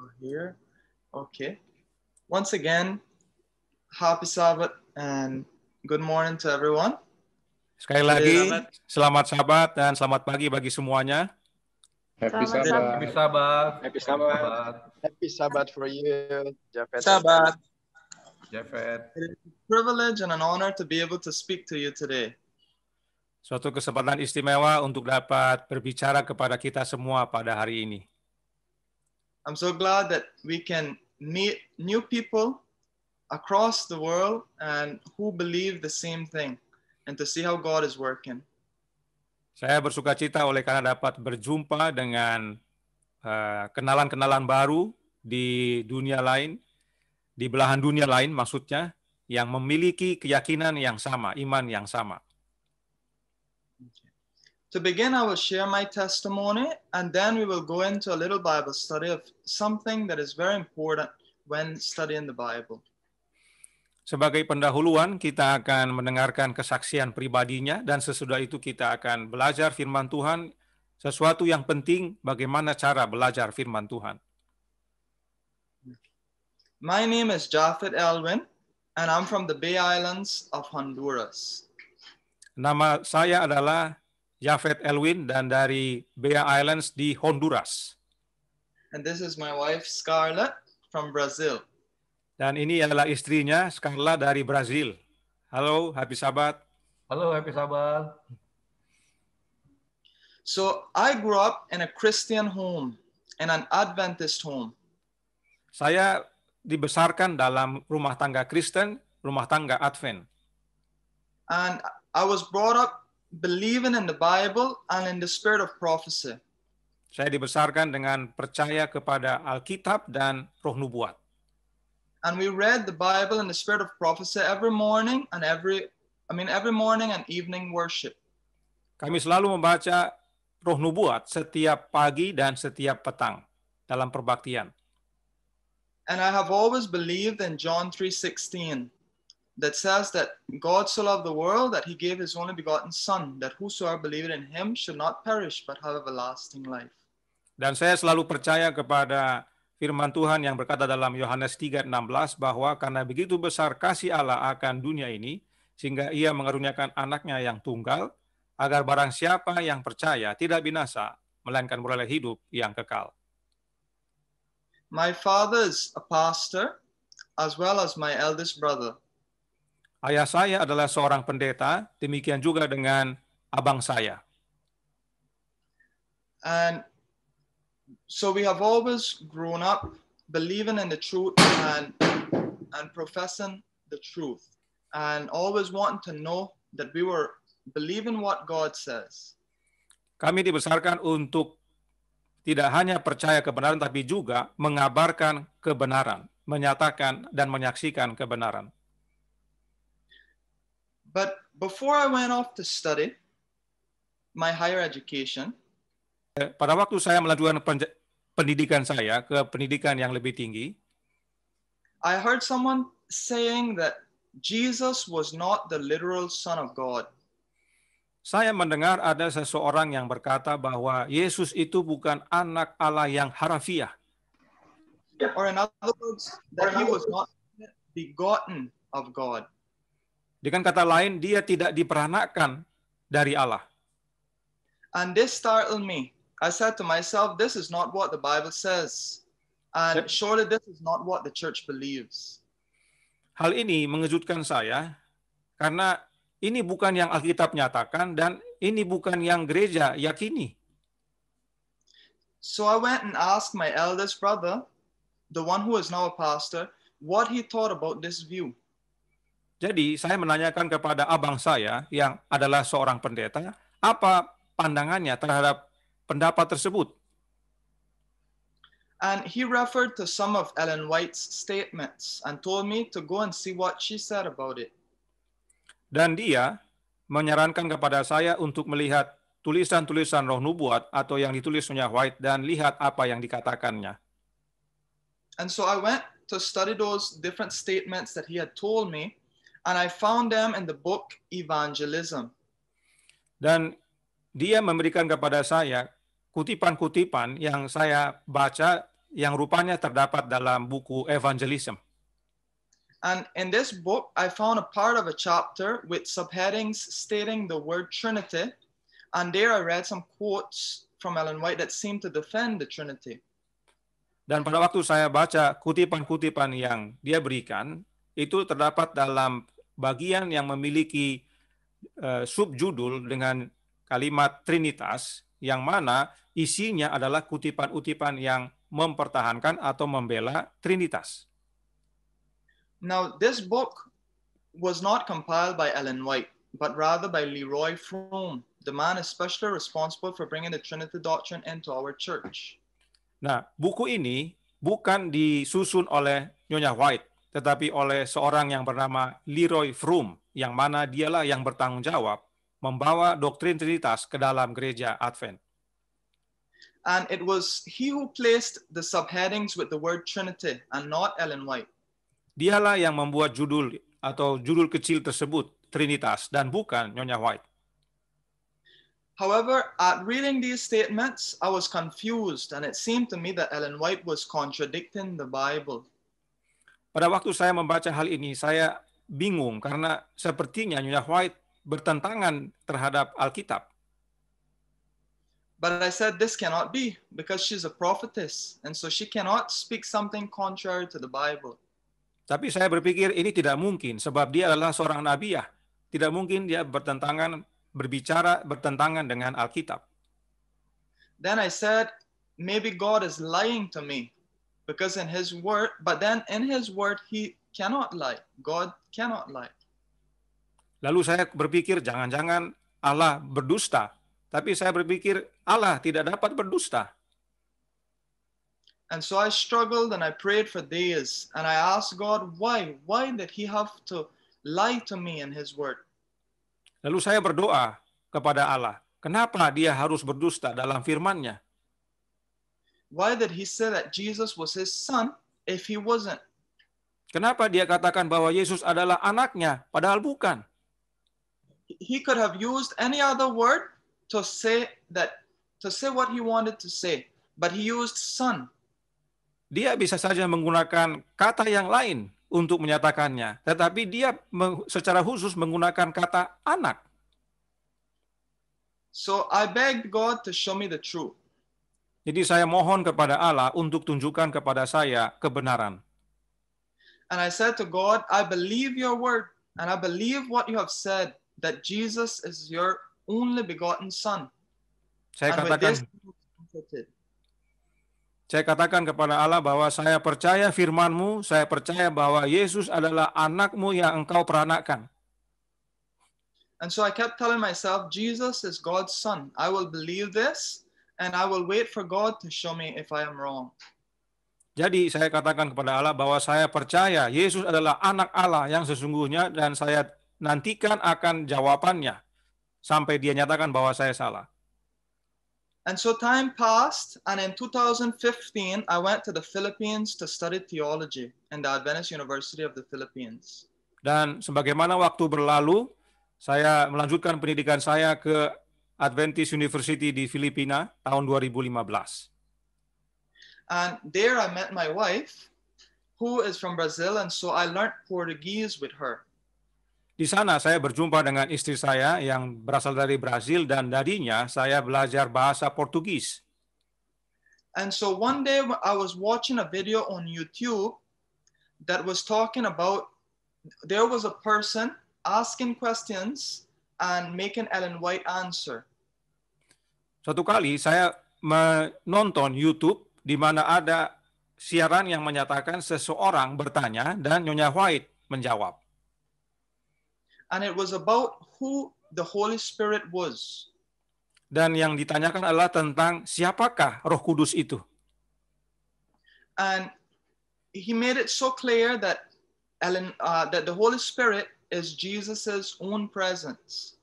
go here. Okay. Once again, happy Sabbath and good morning to everyone. Sekali lagi, selamat Sabat dan selamat pagi bagi semuanya. Happy Selamat Sabbath. Sabat. Happy Sabbath. Happy Sabbath. Happy Sabbath for you, Japhet. Sabbath. Jafet. It is a privilege and an honor to be able to speak to you today. Suatu kesempatan istimewa untuk dapat berbicara kepada kita semua pada hari ini. I'm so glad that we can meet new people across the world and who believe the same thing and to see how God is working. Saya bersuka cita oleh karena dapat berjumpa dengan kenalan-kenalan baru di dunia lain, di belahan dunia lain maksudnya, yang memiliki keyakinan yang sama, iman yang sama. To begin, I will share my testimony and then we will go into a little Bible study of something that is very important when studying the Bible. Sebagai pendahuluan, kita akan mendengarkan kesaksian pribadinya dan sesudah itu kita akan belajar firman Tuhan, sesuatu yang penting bagaimana cara belajar firman Tuhan. My name is Japhet Elwin and I'm from the Bay Islands of Honduras. Nama saya adalah Japhet Elwin dan dari Bay Islands di Honduras. And this is my wife Scarlett from Brazil. Dan ini adalah istrinya, Scarla dari Brazil. Halo, happy Sabat. Halo, happy Sabbath. So I grew up in a Christian home, in an Adventist home. Saya dibesarkan dalam rumah tangga Kristen, rumah tangga Advent. And I was brought up believing in the Bible and in the spirit of prophecy. Saya dibesarkan dengan percaya kepada Alkitab dan Roh Nubuat. And we read the Bible in the spirit of prophecy every morning and every morning and evening worship. Kami selalu membaca Roh Nubuat setiap pagi dan setiap petang dalam perbaktian. And I have always believed in John 3:16 that says that God so loved the world that he gave his only begotten son, that whosoever believeth in him should not perish but have everlasting life. Dan saya selalu percaya kepada firman Tuhan yang berkata dalam Yohanes 3:16 bahwa karena begitu besar kasih Allah akan dunia ini, sehingga ia mengaruniakan anaknya yang tunggal, agar barang siapa yang percaya tidak binasa, melainkan beroleh hidup yang kekal. My father is a pastor as well as my eldest brother. Ayah saya adalah seorang pendeta, demikian juga dengan abang saya. And so we have always grown up believing in the truth and professing the truth and always wanting to know that we were believing what God says. Kami dibesarkan untuk tidak hanya percaya kebenaran, tapi juga mengabarkan kebenaran, menyatakan dan menyaksikan kebenaran. But before I went off to study my higher education, pada waktu saya melanjutkan pendidikan saya ke pendidikan yang lebih tinggi, I heard someone saying that Jesus was not the literal Son of God. Saya mendengar ada seseorang yang berkata bahwa Yesus itu bukan anak Allah yang harafiah. Or in other words, that he was not begotten of God. Dengan kata lain, dia tidak diperanakkan dari Allah. And this startled me. I said to myself, this is not what the Bible says. And surely this is not what the church believes. Hal ini mengejutkan saya karena ini bukan yang Alkitab nyatakan dan ini bukan yang gereja yakini. So I went and asked my eldest brother, the one who is now a pastor, what he thought about this view. Jadi saya menanyakan kepada abang saya yang adalah seorang pendeta, apa pandangannya terhadap pendapat tersebut. And he referred to some of Ellen White's statements and told me to go and see what she said about it. Dan dia menyarankan kepada saya untuk melihat tulisan-tulisan Roh Nubuat atau yang ditulis oleh White dan lihat apa yang dikatakannya. And so I went to study those different statements that he had told me, and I found them in the book Evangelism. Dan dia memberikan kepada saya kutipan-kutipan yang saya baca yang rupanya terdapat dalam buku Evangelism. And in this book, I found a part of a chapter with subheadings stating the word Trinity. And there I read some quotes from Ellen White that seemed to defend the Trinity. Dan pada waktu saya baca kutipan-kutipan yang dia berikan, itu terdapat dalam bagian yang memiliki subjudul dengan kalimat Trinitas, yang mana isinya adalah kutipan-kutipan yang mempertahankan atau membela Trinitas. Now, this book was not compiled by Ellen White, but rather by Leroy Froome, the man especially responsible for bringing the Trinity doctrine into our church. Nah, buku ini bukan disusun oleh Nyonya White, tetapi oleh seorang yang bernama Leroy Froome, yang mana dialah yang bertanggung jawab membawa doktrin Trinitas ke dalam gereja Advent. And it was he who placed the subheadings with the word Trinity and not Ellen White. Dialah yang membuat judul atau judul kecil tersebut Trinitas dan bukan Nyonya White. However, at reading these statements, I was confused, and it seemed to me that Ellen White was contradicting the Bible. Pada waktu saya membaca hal ini, saya bingung karena sepertinya Nyonya White bertentangan terhadap Alkitab. But I said this cannot be, because she's a prophetess, and so she cannot speak something contrary to the Bible. Tapi saya berpikir ini tidak mungkin, sebab dia adalah seorang nabiah. Tidak mungkin dia berbicara bertentangan dengan Alkitab. Then I said, maybe God is lying to me, because in his word, but then in his word, he cannot lie. God cannot lie. Lalu saya berpikir jangan-jangan Allah berdusta. Tapi saya berpikir Allah tidak dapat berdusta. And so I struggled and I prayed for days, and I asked God, why? Why did he have to lie to me in his word? Lalu saya berdoa kepada Allah, kenapa dia harus berdusta dalam firman-Nya? Why did he say that Jesus was his son if he wasn't? Kenapa dia katakan bahwa Yesus adalah anaknya, padahal bukan? He could have used any other word to say what he wanted to say, but he used son. Dia bisa saja menggunakan kata yang lain untuk menyatakannya, tetapi dia secara khusus menggunakan kata anak. So I begged God to show me the truth. Jadi saya mohon kepada Allah untuk tunjukkan kepada saya kebenaran. And I said to God, I believe your word, and I believe what you have said, that Jesus is your only begotten son. Saya And with katakan, this, saya katakan kepada Allah bahwa saya percaya firman-Mu, saya percaya bahwa Yesus adalah anak-Mu yang Engkau peranakkan. and so I kept telling myself, Jesus is God's son. I will believe this, and I will wait for God to show me if I am wrong. Jadi saya katakan kepada Allah bahwa saya percaya Yesus adalah anak Allah yang sesungguhnya, dan saya nantikan akan jawabannya sampai dia nyatakan bahwa saya salah. And so time passed, and in 2015, I went to the Philippines to study theology in the Adventist University of the Philippines. Dan sebagaimana waktu berlalu, saya melanjutkan pendidikan saya ke Adventist University di Filipina tahun 2015. And there I met my wife, who is from Brazil, and so I learned Portuguese with her. Di sana saya berjumpa dengan istri saya yang berasal dari Brazil, dan darinya saya belajar bahasa Portugis. And so one day I was watching a video on YouTube that was talking about, there was a person asking questions and making Ellen White answer. Suatu kali saya menonton YouTube di mana ada siaran yang menyatakan seseorang bertanya dan Nyonya White menjawab. And it was about who the Holy Spirit was. Dan yang ditanyakan adalah tentang siapakah Roh Kudus itu. And he made it so clear that that the Holy Spirit is Jesus's own presence.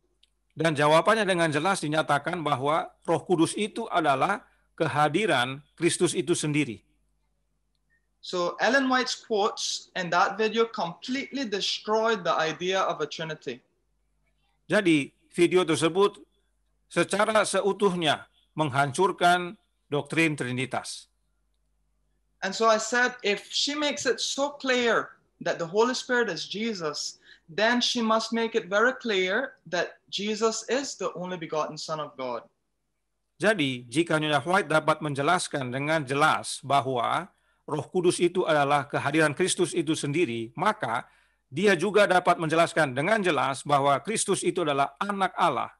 Dan jawabannya dengan jelas dinyatakan bahwa Roh Kudus itu adalah kehadiran Kristus itu sendiri. So Ellen White's quotes in that video completely destroyed the idea of a Trinity. Jadi video tersebut secara seutuhnya menghancurkan doktrin Trinitas. And so I said, if she makes it so clear that the Holy Spirit is Jesus, then she must make it very clear that Jesus is the only begotten Son of God. Jadi, jika Nyonya White dapat menjelaskan dengan jelas bahwa Roh Kudus itu adalah kehadiran Kristus itu sendiri, maka dia juga dapat menjelaskan dengan jelas bahwa Kristus itu adalah anak Allah.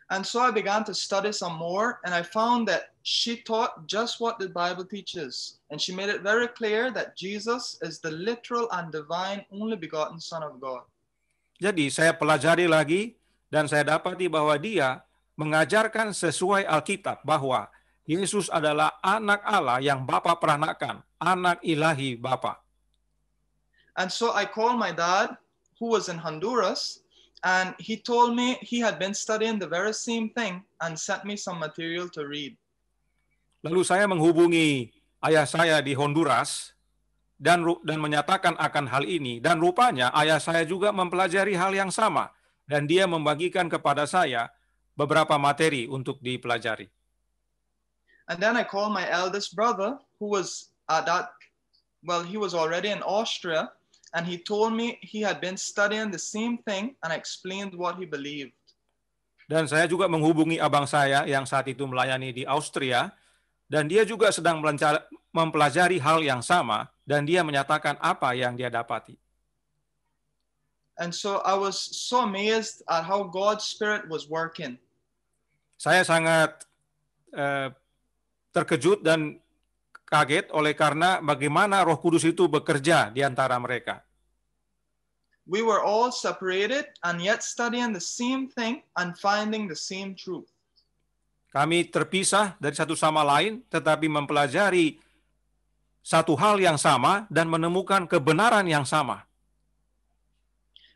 And so I began to study some more, and I found that she taught just what the Bible teaches. And she made it very clear that Jesus is the literal and divine only begotten Son of God. Jadi, saya pelajari lagi, dan saya dapati bahwa dia mengajarkan sesuai Alkitab bahwa Yesus adalah anak Allah yang Bapa peranakan, anak ilahi Bapa. And so I called my dad, who was in Honduras, and he told me he had been studying the very same thing and sent me some material to read. Lalu saya menghubungi ayah saya di Honduras dan menyatakan akan hal ini, dan rupanya ayah saya juga mempelajari hal yang sama, dan dia membagikan kepada saya beberapa materi untuk dipelajari. And then I called my eldest brother, who was he was already in Austria, and he told me he had been studying the same thing, and I explained what he believed. Dan saya juga menghubungi abang saya yang saat itu melayani di Austria, dan dia juga sedang mempelajari hal yang sama, dan dia menyatakan apa yang dia dapati. And so I was so amazed at how God's Spirit was working. Saya sangat terkejut dan kaget oleh karena bagaimana Roh Kudus itu bekerja di antara mereka. We were all separated and yet studying the same thing and finding the same truth. Kami terpisah dari satu sama lain, tetapi mempelajari satu hal yang sama dan menemukan kebenaran yang sama.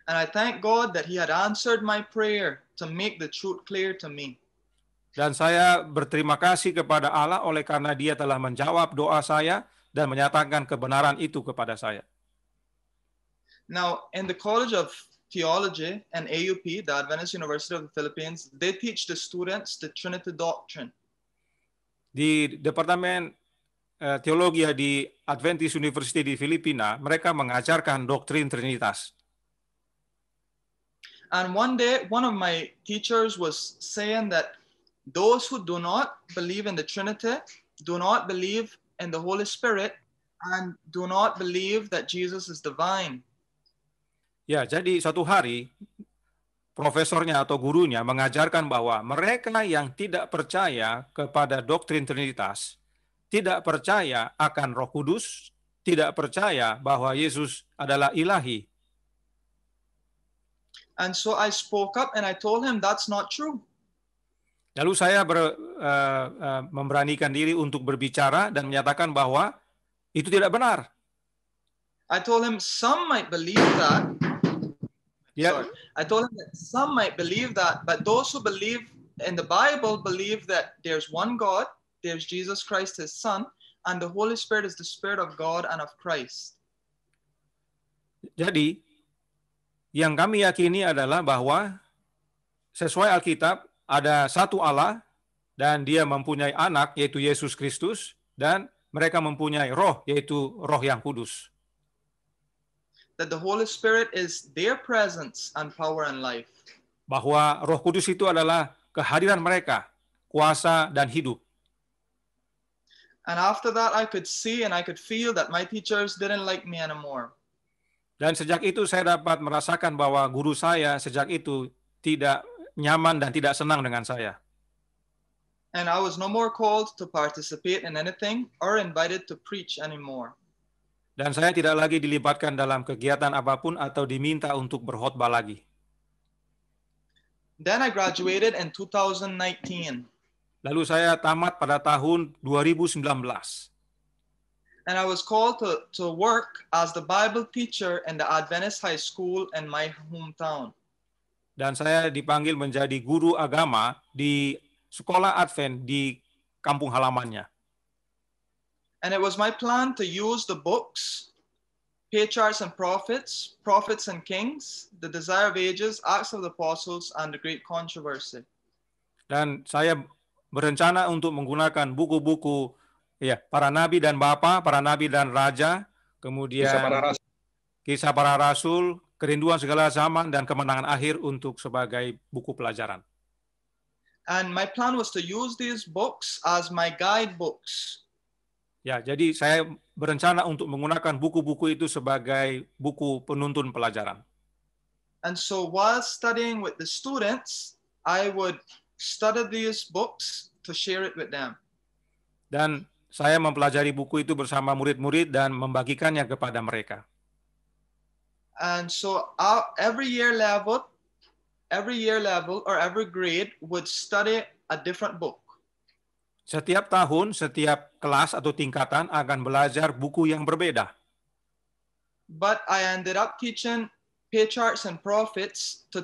And I thank God that He had answered my prayer to make the truth clear to me. Dan saya berterima kasih kepada Allah oleh karena Dia telah menjawab doa saya dan menyatakan kebenaran itu kepada saya. Now, in the College of Theology and AUP, the Adventist University of the Philippines, they teach the students the Trinity doctrine. Di Departemen Teologi di Adventist University di Filipina, mereka mengajarkan doktrin Trinitas. And one day, one of my teachers was saying that those who do not believe in the Trinity do not believe in the Holy Spirit and do not believe that Jesus is divine. Ya, jadi suatu hari profesornya atau gurunya mengajarkan bahwa mereka yang tidak percaya kepada doktrin Trinitas, tidak percaya akan Roh Kudus, tidak percaya bahwa Yesus adalah ilahi. And so I spoke up and I told him that's not true. Lalu saya memberanikan diri untuk berbicara dan menyatakan bahwa itu tidak benar. I told him some might believe that. I told him that some might believe that, but those who believe in the Bible believe that there's one God, there's Jesus Christ, His Son, and the Holy Spirit is the Spirit of God and of Christ. Jadi, yang kami yakini adalah bahwa sesuai Alkitab, ada satu Allah, dan Dia mempunyai anak, yaitu Yesus Kristus, dan mereka mempunyai roh, yaitu Roh yang Kudus. That the Holy Spirit is their presence and power and life. Bahwa Roh Kudus itu adalah kehadiran mereka, kuasa dan hidup. And after that, I could see and I could feel that my teachers didn't like me anymore. Dan sejak itu saya dapat merasakan bahwa guru saya sejak itu tidak nyaman dan tidak senang dengan saya. And I was no more called to participate in anything or invited to preach anymore. Dan saya tidak lagi dilibatkan dalam kegiatan apapun atau diminta untuk berkhotbah lagi. Then I graduated in 2019. Lalu saya tamat pada tahun 2019. And I was called to work as the Bible teacher in the Adventist High School in my hometown. Dan saya dipanggil menjadi guru agama di sekolah Advent di kampung halamannya. And it was my plan to use the books, Patriarchs and Prophets, Prophets and Kings, The Desire of Ages, Acts of the Apostles, and The Great Controversy. Dan saya berencana untuk menggunakan buku-buku Ya, para nabi dan bapa, para nabi dan raja, kemudian Kisah para rasul. kisah para rasul, kerinduan segala zaman, dan kemenangan akhir untuk sebagai buku pelajaran. And my plan was to use these books as my guidebooks. Ya, jadi saya berencana untuk menggunakan buku-buku itu sebagai buku penuntun pelajaran. And so while studying with the students, I would study these books to share it with them. Dan saya mempelajari buku itu bersama murid-murid dan membagikannya kepada mereka. And so every year level or every grade would study a different book. Setiap tahun, setiap kelas atau tingkatan akan belajar buku yang berbeda. But I ended up teaching patriarchs and prophets to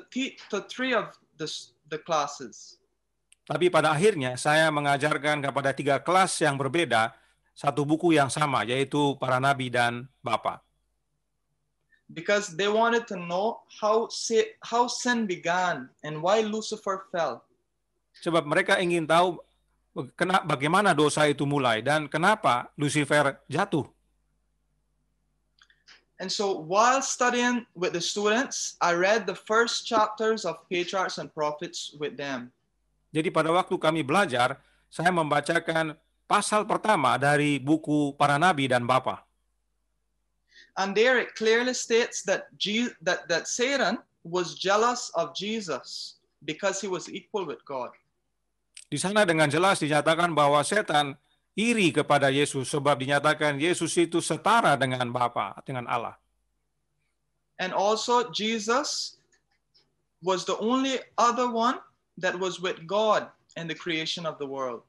three of the classes. Tapi pada akhirnya saya mengajarkan kepada 3 kelas yang berbeda satu buku yang sama, yaitu para nabi dan bapa. Because they wanted to know how sin began and why Lucifer fell. Sebab mereka ingin tahu bagaimana dosa itu mulai dan kenapa Lucifer jatuh. And so while studying with the students, I read the first chapters of Patriarchs and Prophets with them. Jadi pada waktu kami belajar, saya membacakan pasal pertama dari buku para nabi dan bapa. And there it clearly states that Satan was jealous of Jesus because he was equal with God. Di sana dengan jelas dinyatakan bahwa setan iri kepada Yesus sebab dinyatakan Yesus itu setara dengan Bapa, dengan Allah. And also Jesus was the only other one that was with God in the creation of the world.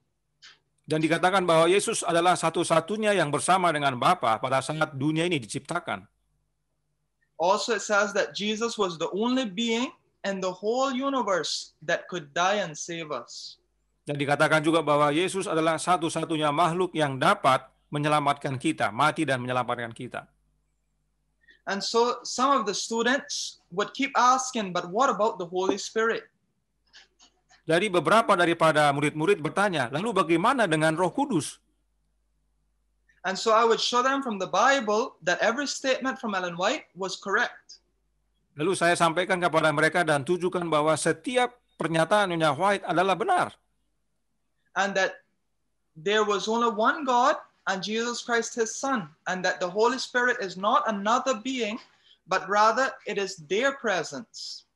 Dan dikatakan bahwa Yesus adalah satu-satunya yang bersama dengan Bapa pada saat dunia ini diciptakan. Also it says that Jesus was the only being in the whole universe that could die and save us. Dan dikatakan juga bahwa Yesus adalah satu-satunya makhluk yang dapat menyelamatkan kita, mati dan menyelamatkan kita. And so some of the students would keep asking, but what about the Holy Spirit? Jadi beberapa daripada murid-murid bertanya, lalu bagaimana dengan Roh Kudus? And so I would show them from the Bible that every statement from Ellen White was correct. Lalu saya sampaikan kepada mereka dan tunjukkan bahwa setiap pernyataan Nyonya White adalah benar. And that there was only one God and Jesus Christ his Son, and that the Holy Spirit is not another being, but rather it is their presence.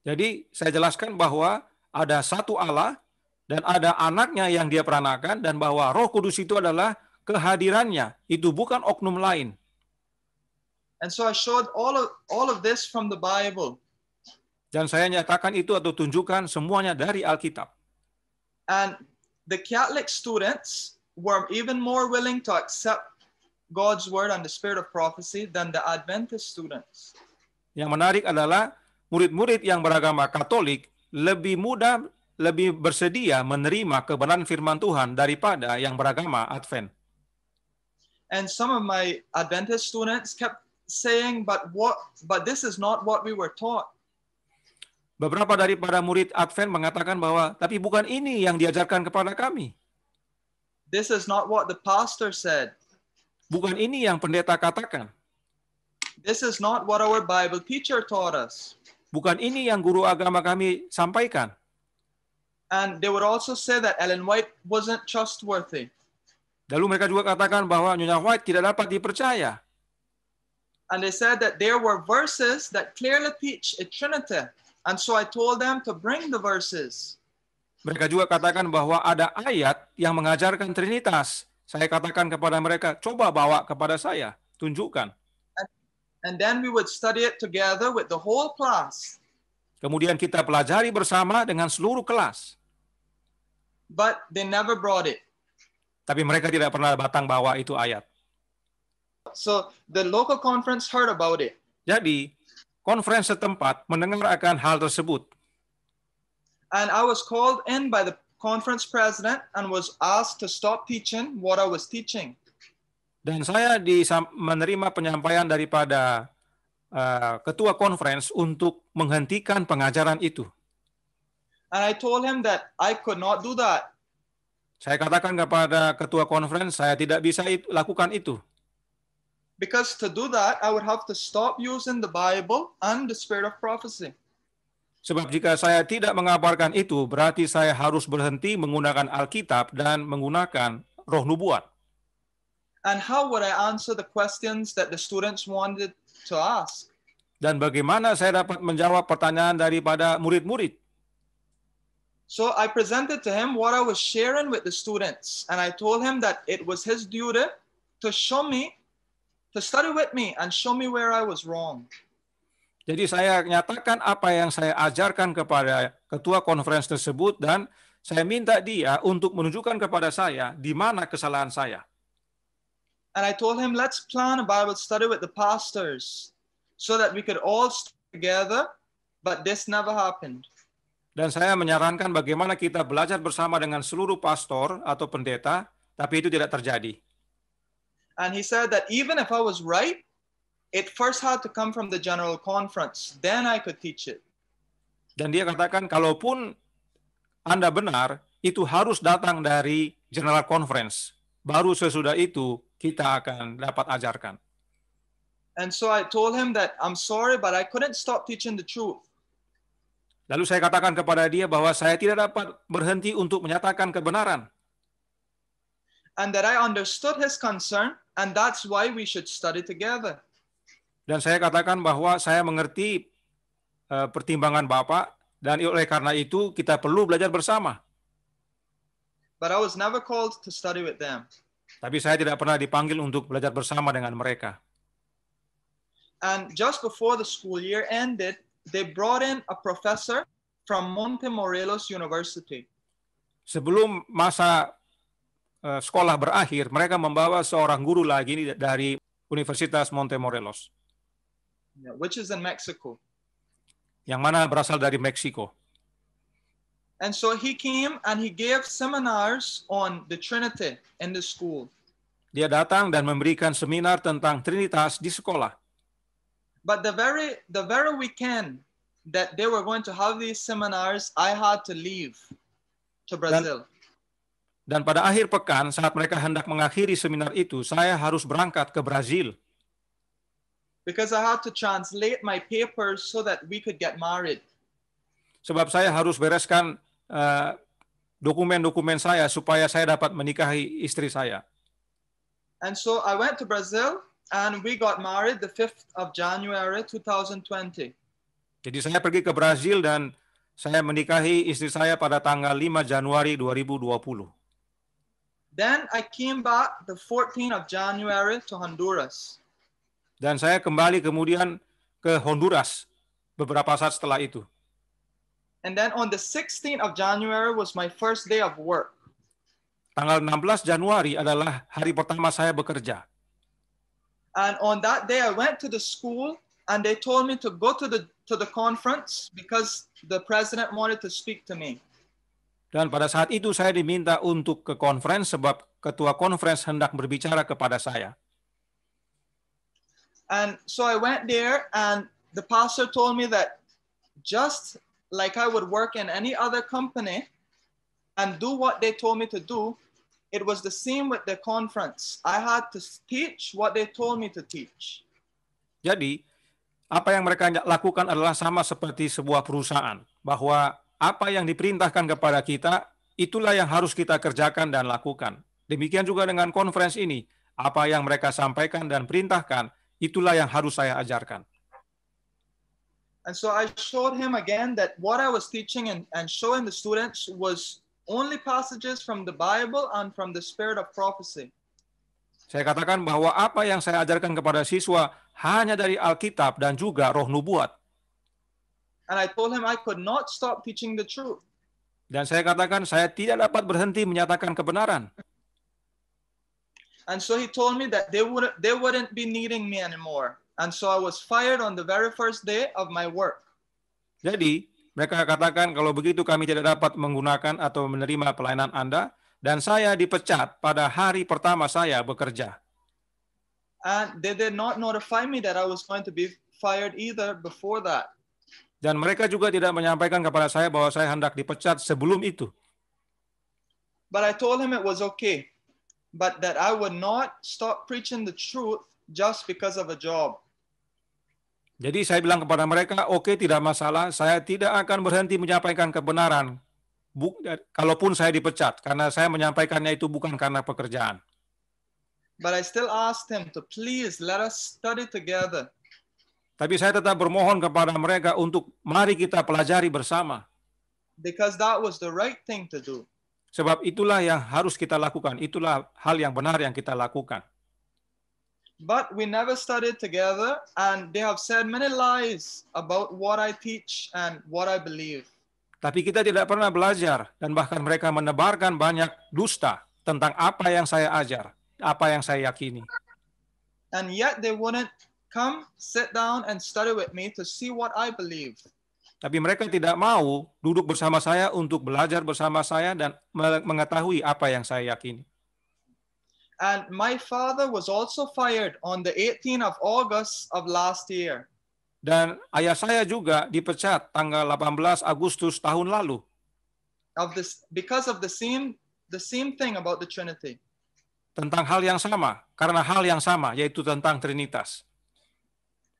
Jadi saya jelaskan bahwa ada satu Allah dan ada anaknya yang dia peranakan dan bahwa Roh Kudus itu adalah kehadirannya, itu bukan oknum lain. And so I showed all of this from the Bible. Dan saya nyatakan itu atau tunjukkan semuanya dari Alkitab. And the Catholic students were even more willing to accept God's word and the spirit of prophecy than the Adventist students. Yang menarik adalah murid-murid yang beragama Katolik lebih mudah, lebih bersedia menerima kebenaran firman Tuhan daripada yang beragama Advent. And some of my Adventist students kept saying, but this is not what we were taught. Beberapa daripada murid Advent mengatakan bahwa, tapi bukan ini yang diajarkan kepada kami. This is not what the pastor said. Bukan ini yang pendeta katakan. This is not what our Bible teacher taught us. Bukan ini yang guru agama kami sampaikan. And they would also say that Ellen White wasn't trustworthy. Lalu mereka juga katakan bahwa Nyonya White tidak dapat dipercaya. And they said that there were verses that clearly teach a Trinity. And so I told them to bring the verses. Mereka juga katakan bahwa ada ayat yang mengajarkan Trinitas. Saya katakan kepada mereka, coba bawa kepada saya, tunjukkan. And then we would study it together with the whole class. Kemudian kita pelajari bersama dengan seluruh kelas. But they never brought it. Tapi mereka tidak pernah batang bawa itu ayat. So the local conference heard about it. Jadi, konferensi setempat mendengar akan hal tersebut. And I was called in by the conference president and was asked to stop teaching what I was teaching. Dan saya menerima penyampaian daripada ketua conference untuk menghentikan pengajaran itu. And I told him that I could not do that. Saya katakan kepada ketua conference, saya tidak bisa lakukan itu. Because to do that, I would have to stop using the Bible and the spirit of prophecy. Sebab jika saya tidak mengabarkan itu, berarti saya harus berhenti menggunakan Alkitab dan menggunakan roh nubuat. And how would I answer the questions that the students wanted to ask? Dan bagaimana saya dapat menjawab pertanyaan daripada murid-murid? So I presented to him what I was sharing with the students, and I told him that it was his duty to show me, to study with me and show me where I was wrong. Jadi saya nyatakan apa yang saya ajarkan kepada ketua conference tersebut, dan saya minta dia untuk menunjukkan kepada saya di mana kesalahan saya. And I told him, let's plan a Bible study with the pastors so that we could all study together, but this never happened. Dan saya menyarankan bagaimana kita belajar bersama dengan seluruh pastor atau pendeta, tapi itu tidak terjadi. And he said that even if I was right, it first had to come from the general conference. Then I could teach it. Dan dia katakan, kalaupun Anda benar, itu harus datang dari general conference. Baru sesudah itu kita akan dapat ajarkan. And so I told him that I'm sorry, but I couldn't stop teaching the truth. Lalu saya katakan kepada dia bahwa saya tidak dapat berhenti untuk menyatakan kebenaran. And that I understood his concern, and that's why we should study together. Dan saya katakan bahwa saya mengerti pertimbangan Bapak, dan oleh karena itu kita perlu belajar bersama. But I was never called to study with them. Tapi saya tidak pernah dipanggil untuk belajar bersama dengan mereka. And just before the school year ended, they brought in a professor from Montemorelos University. Sebelum masa sekolah berakhir, mereka membawa seorang guru lagi dari Universitas Montemorelos, which is in Mexico. Yang mana berasal dari Meksiko. And so he came and he gave seminars on the Trinity in the school. Dia datang dan memberikan seminar tentang Trinitas di sekolah. But the very weekend that they were going to have these seminars, I had to leave to Brazil. Dan pada akhir pekan, saat mereka hendak mengakhiri seminar itu, saya harus berangkat ke Brazil. Because I had to translate my papers so that we could get married. Sebab saya harus bereskan dokumen-dokumen saya supaya saya dapat menikahi istri saya. And so I went to Brazil and we got married the 5th of January 2020. Jadi saya pergi ke Brazil dan saya menikahi istri saya pada tanggal 5 Januari 2020. Then I came back the 14th of January to Honduras. Dan saya kembali kemudian ke Honduras beberapa saat setelah itu. And then on the 16th of January was my first day of work. Tanggal 16 Januari adalah hari pertama saya bekerja. And on that day I went to the school and they told me to go to the conference because the president wanted to speak to me. Dan pada saat itu saya diminta untuk ke conference sebab ketua conference hendak berbicara kepada saya. And so I went there and the pastor told me that just like I would work in any other company and do what they told me to do, it was the same with the conference. I had to teach what they told me to teach. Jadi, apa yang mereka lakukan adalah sama seperti sebuah perusahaan, bahwa apa yang diperintahkan kepada kita, itulah yang harus kita kerjakan dan lakukan. Demikian juga dengan conference ini, apa yang mereka sampaikan dan perintahkan, itulah yang harus saya ajarkan. And so I showed him again that what I was teaching and showing the students was only passages from the Bible and from the spirit of prophecy. Saya katakan bahwa apa yang saya ajarkan kepada siswa hanya dari Alkitab dan juga roh nubuat. And I told him I could not stop teaching the truth. Dan saya katakan saya tidak dapat berhenti menyatakan kebenaran. And so he told me that they wouldn't be needing me anymore. And so I was fired on the very first day of my work. Jadi, mereka katakan kalau begitu kami tidak dapat menggunakan atau menerima pelayanan Anda, dan saya dipecat pada hari pertama saya bekerja. And they did not notify me that I was going to be fired either before that. Dan mereka juga tidak menyampaikan kepada saya bahwa saya hendak dipecat sebelum itu. But I told him it was okay, but that I would not stop preaching the truth just because of a job. Jadi saya bilang kepada mereka, oke, tidak masalah, saya tidak akan berhenti menyampaikan kebenaran, kalaupun saya dipecat, karena saya menyampaikannya itu bukan karena pekerjaan. But I still asked him to please let us study together. Tapi saya tetap bermohon kepada mereka untuk mari kita pelajari bersama. Because that was the right thing to do. Sebab itulah yang harus kita lakukan, itulah hal yang benar yang kita lakukan. But we never studied together, and they have said many lies about what I teach and what I believe. Tapi kita tidak pernah belajar, dan bahkan mereka menebarkan banyak dusta tentang apa yang saya ajar, apa yang saya yakini. And yet they wouldn't come, sit down, and study with me to see what I believe. Tapi mereka tidak mau duduk bersama saya untuk belajar bersama saya dan mengetahui apa yang saya yakini. And my father was also fired on the 18th of August of last year. Dan ayah saya juga dipecat tanggal 18 Agustus tahun lalu. Because of the same thing about the Trinity. Tentang hal yang sama, karena hal yang sama, yaitu tentang Trinitas.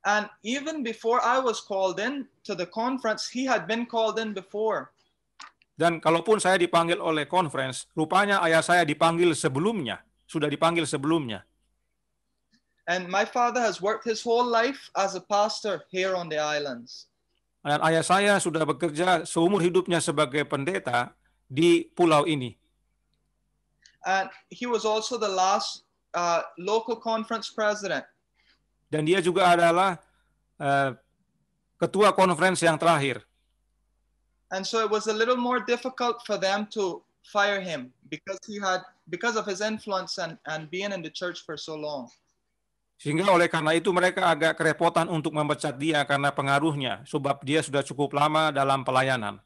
And even before I was called in to the conference, he had been called in before. Dan kalaupun saya dipanggil oleh conference, rupanya ayah saya dipanggil sebelumnya. Sudah dipanggil sebelumnya. And my father has worked his whole life as a pastor here on the islands. Dan ayah saya sudah bekerja seumur hidupnya sebagai pendeta di pulau ini. And he was also the last local conference president. Dan dia juga adalah ketua conference yang terakhir. And so it was a little more difficult for them to fire him because of his influence and being in the church for so long. Sehingga oleh karena itu mereka agak kerepotan untuk memecat dia karena pengaruhnya, sebab dia sudah cukup lama dalam pelayanan.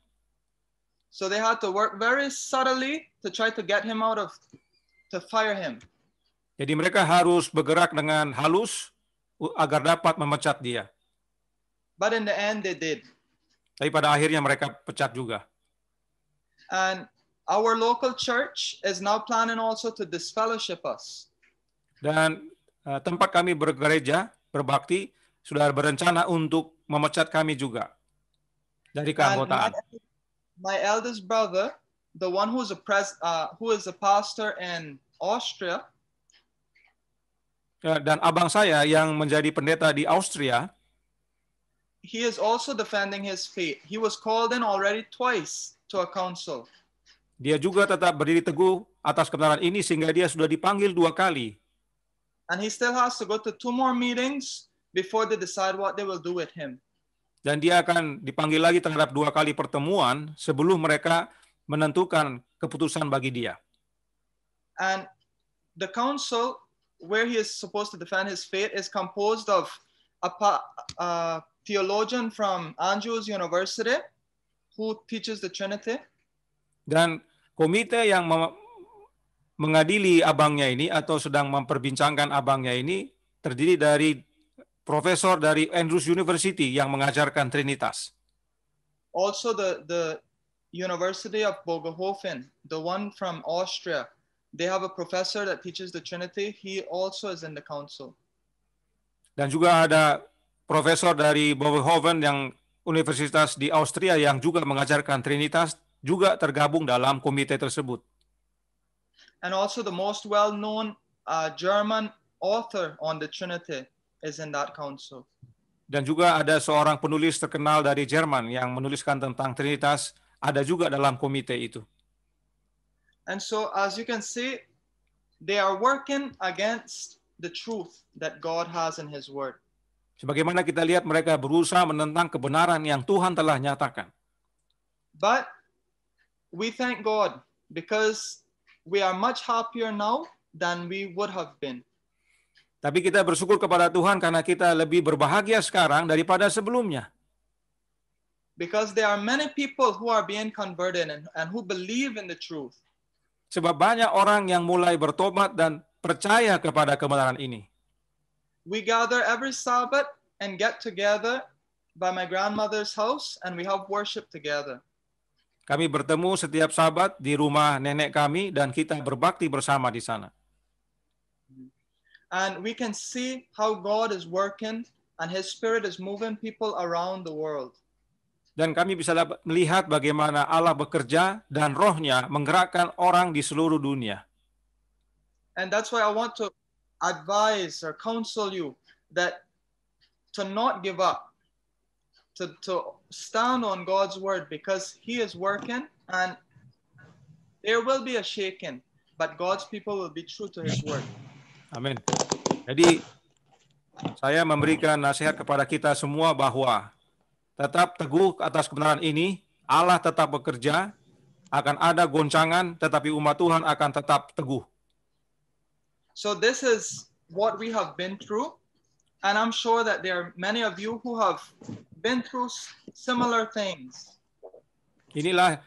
So they had to work very subtly to try to get him to fire him. Jadi mereka harus bergerak dengan halus agar dapat memecat dia. But in the end they did. Tapi pada akhirnya mereka pecat juga. And our local church is now planning also to disfellowship us. Dan tempat kami bergereja, berbakti, sudah berencana untuk memecat kami juga dari keanggotaan. My eldest brother, the one who is a pastor in Austria, dan abang saya yang menjadi pendeta di Austria, he is also defending his faith. He was called in already twice to a council. Dia juga tetap berdiri teguh atas kebenaran ini sehingga dia sudah dipanggil 2 kali. And he still has to go to 2 more meetings before they decide what they will do with him. Dan dia akan dipanggil lagi terhadap 2 kali pertemuan sebelum mereka menentukan keputusan bagi dia. And the council where he is supposed to defend his faith is composed of a theologian from Andrews University who teaches the Trinity. Dan komite yang mengadili abangnya ini atau sedang memperbincangkan abangnya ini terdiri dari profesor dari Andrews University yang mengajarkan Trinitas. Also the University of Bogenhofen, the one from Austria, they have a professor that teaches the Trinity. He also is in the council. Dan juga ada profesor dari Bogenhofen yang universitas di Austria yang juga mengajarkan Trinitas, juga tergabung dalam komite tersebut. And also the most well-known German author on the Trinity is in that council. Dan juga ada seorang penulis terkenal dari Jerman yang menuliskan tentang Trinitas, ada juga dalam komite itu. And so as you can see, they are working against the truth that God has in his word. Sebagaimana kita lihat mereka berusaha menentang kebenaran yang Tuhan telah nyatakan. But we thank God because we are much happier now than we would have been. Tapi kita bersyukur kepada Tuhan karena kita lebih berbahagia sekarang daripada sebelumnya. Because there are many people who are being converted and who believe in the truth. Sebab banyak orang yang mulai bertobat dan percaya kepada kebenaran ini. We gather every Sabbath and get together by my grandmother's house and we have worship together. Kami bertemu setiap Sabat di rumah nenek kami dan kita berbakti bersama di sana. And we can see how God is working and His Spirit is moving people around the world. Dan kami bisa melihat bagaimana Allah bekerja dan rohnya menggerakkan orang di seluruh dunia. And that's why I want to advise or counsel you that to not give up, to stand on God's word, because He is working and there will be a shaking, but God's people will be true to His word. Amin. Jadi saya memberikan nasihat kepada kita semua bahwa tetap teguh atas kebenaran ini, Allah tetap bekerja, akan ada goncangan, tetapi umat Tuhan akan tetap teguh. So this is what we have been through, and I'm sure that there are many of you who have been through similar things. Inilah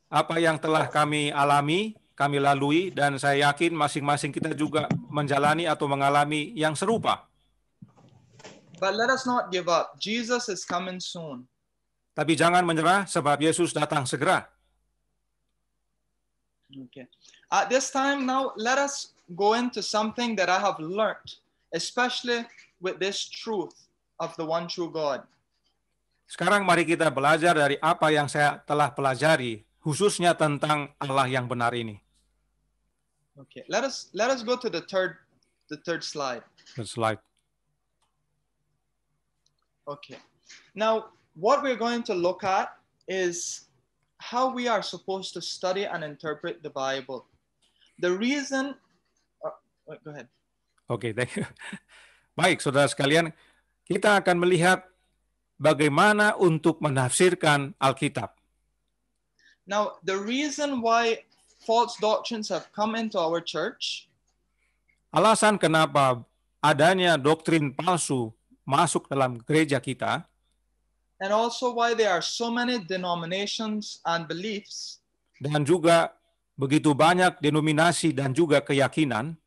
apa yang telah kami alami, kami lalui, dan saya yakin masing-masing kita juga menjalani atau mengalami yang serupa. But let us not give up. Jesus is coming soon. Tapi jangan menyerah sebab Yesus datang segera. Okay. At this time now, let us go into something that I have learned, especially with this truth of the one true God. Sekarang mari kita belajar dari apa yang saya telah pelajari, khususnya tentang Allah yang benar ini. Okay. Let us go to the third slide. The slide. Okay. Now, what we're going to look at is how we are supposed to study and interpret the Bible. The reason... wait, go ahead. Oke, thank you. Baik, saudara sekalian, kita akan melihat bagaimana untuk menafsirkan Alkitab. Now, the reason why false doctrines have come into our church, alasan kenapa adanya doktrin palsu masuk dalam gereja kita, and also why there are so many denominations and beliefs, dan juga begitu banyak denominasi dan juga keyakinan,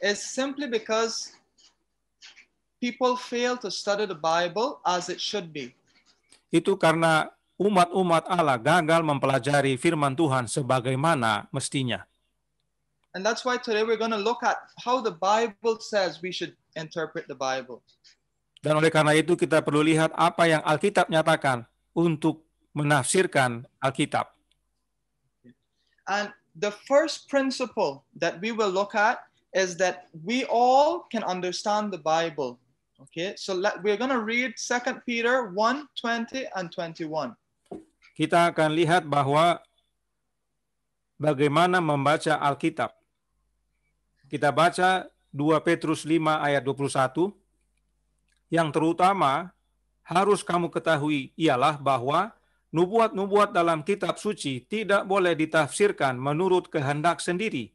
is simply because people fail to study the Bible as it should be. itu karena umat-umat Allah gagal mempelajari firman Tuhan sebagaimana mestinya. And that's why today we're going to look at how the Bible says we should interpret the Bible. Dan oleh karena itu kita perlu lihat apa yang Alkitab nyatakan untuk menafsirkan Alkitab. And the first principle that we will look at is that we all can understand the Bible. Okay, so we're going to read 2 Peter 1:20 and 21. Kita akan lihat bahwa bagaimana membaca Alkitab. Kita baca 2 Petrus 5 ayat 21. Yang terutama harus kamu ketahui ialah bahwa nubuat-nubuat dalam kitab suci tidak boleh ditafsirkan menurut kehendak sendiri,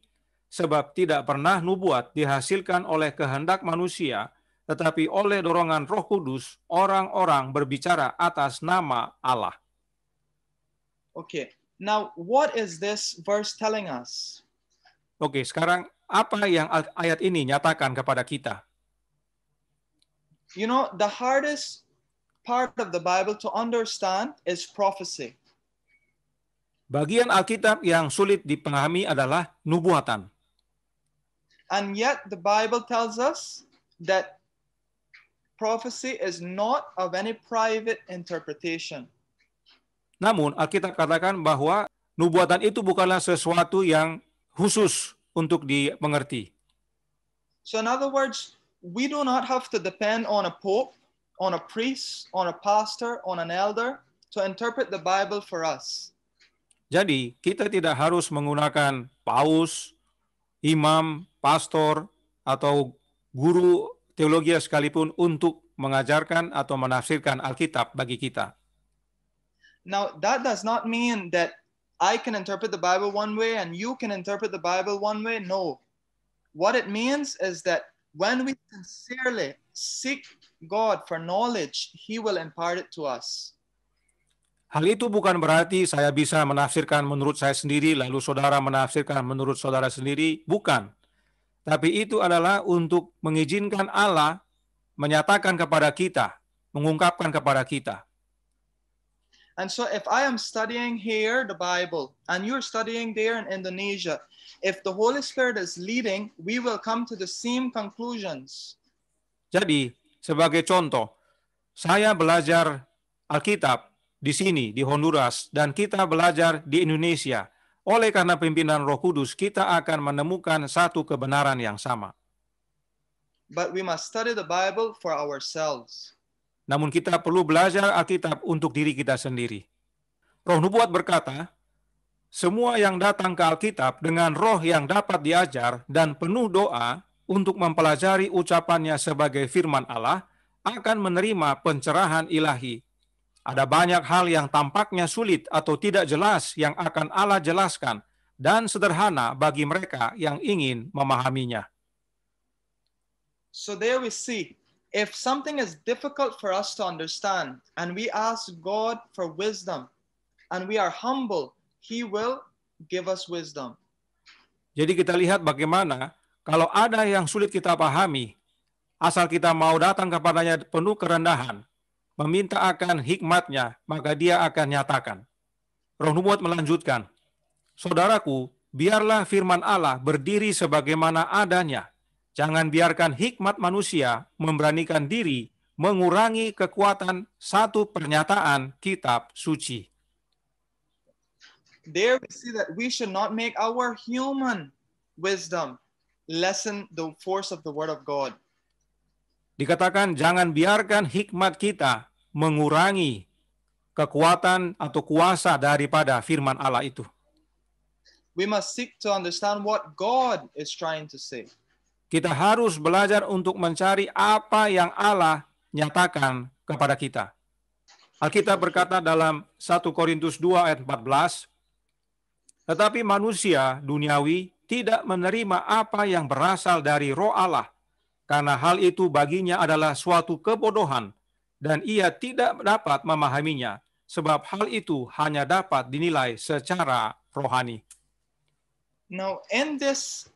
sebab tidak pernah nubuat dihasilkan oleh kehendak manusia, tetapi oleh dorongan Roh Kudus orang-orang berbicara atas nama Allah. Okay, now what is this verse telling us? Oke, sekarang apa yang ayat ini nyatakan kepada kita? You know, the hardest part of the Bible to understand is prophecy. Bagian Alkitab yang sulit dipahami adalah nubuatan. And yet the Bible tells us that prophecy is not of any private interpretation. Namun Alkitab katakan bahwa nubuatan itu bukanlah sesuatu yang khusus untuk dimengerti. So in other words, we do not have to depend on a pope, on a priest, on a pastor, on an elder to interpret the Bible for us. Jadi, kita tidak harus menggunakan paus, imam, pastor, atau guru teologi sekalipun untuk mengajarkan atau menafsirkan Alkitab bagi kita. Now, that does not mean that I can interpret the Bible one way and you can interpret the Bible one way. No. What it means is that when we sincerely seek God for knowledge, He will impart it to us. Hal itu bukan berarti saya bisa menafsirkan menurut saya sendiri, lalu saudara menafsirkan menurut saudara sendiri. Bukan. Tapi itu adalah untuk mengizinkan Allah menyatakan kepada kita, mengungkapkan kepada kita. And so if I am studying here the Bible and you're studying there in Indonesia, if the Holy Spirit is leading, we will come to the same conclusions. Jadi, sebagai contoh, saya belajar Alkitab di sini, di Honduras, dan kita belajar di Indonesia. Oleh karena pimpinan Roh Kudus, kita akan menemukan satu kebenaran yang sama. But we must study the Bible for ourselves. Namun kita perlu belajar Alkitab untuk diri kita sendiri. Roh Nubuat berkata, semua yang datang ke Alkitab dengan roh yang dapat diajar dan penuh doa untuk mempelajari ucapannya sebagai firman Allah akan menerima pencerahan ilahi. Ada banyak hal yang tampaknya sulit atau tidak jelas yang akan Allah jelaskan dan sederhana bagi mereka yang ingin memahaminya. So there we see, if something is difficult for us to understand and we ask God for wisdom and we are humble, He will give us wisdom. Jadi kita lihat bagaimana kalau ada yang sulit kita pahami, asal kita mau datang kepadanya penuh kerendahan, meminta akan hikmatnya, maka dia akan nyatakan. Roh Nubuat melanjutkan, saudaraku, biarlah firman Allah berdiri sebagaimana adanya. Jangan biarkan hikmat manusia memberanikan diri mengurangi kekuatan satu pernyataan kitab suci. There we see that we should not make our human wisdom lessen the force of the word of God. Dikatakan jangan biarkan hikmat kita mengurangi kekuatan atau kuasa daripada firman Allah itu. We must seek to understand what God is trying to say. Kita harus belajar untuk mencari apa yang Allah nyatakan kepada kita. Alkitab berkata dalam 1 Korintus 2 ayat 14, tetapi manusia duniawi tidak menerima apa yang berasal dari roh Allah, karena hal itu baginya adalah suatu kebodohan, dan ia tidak dapat memahaminya, sebab hal itu hanya dapat dinilai secara rohani. Now, in this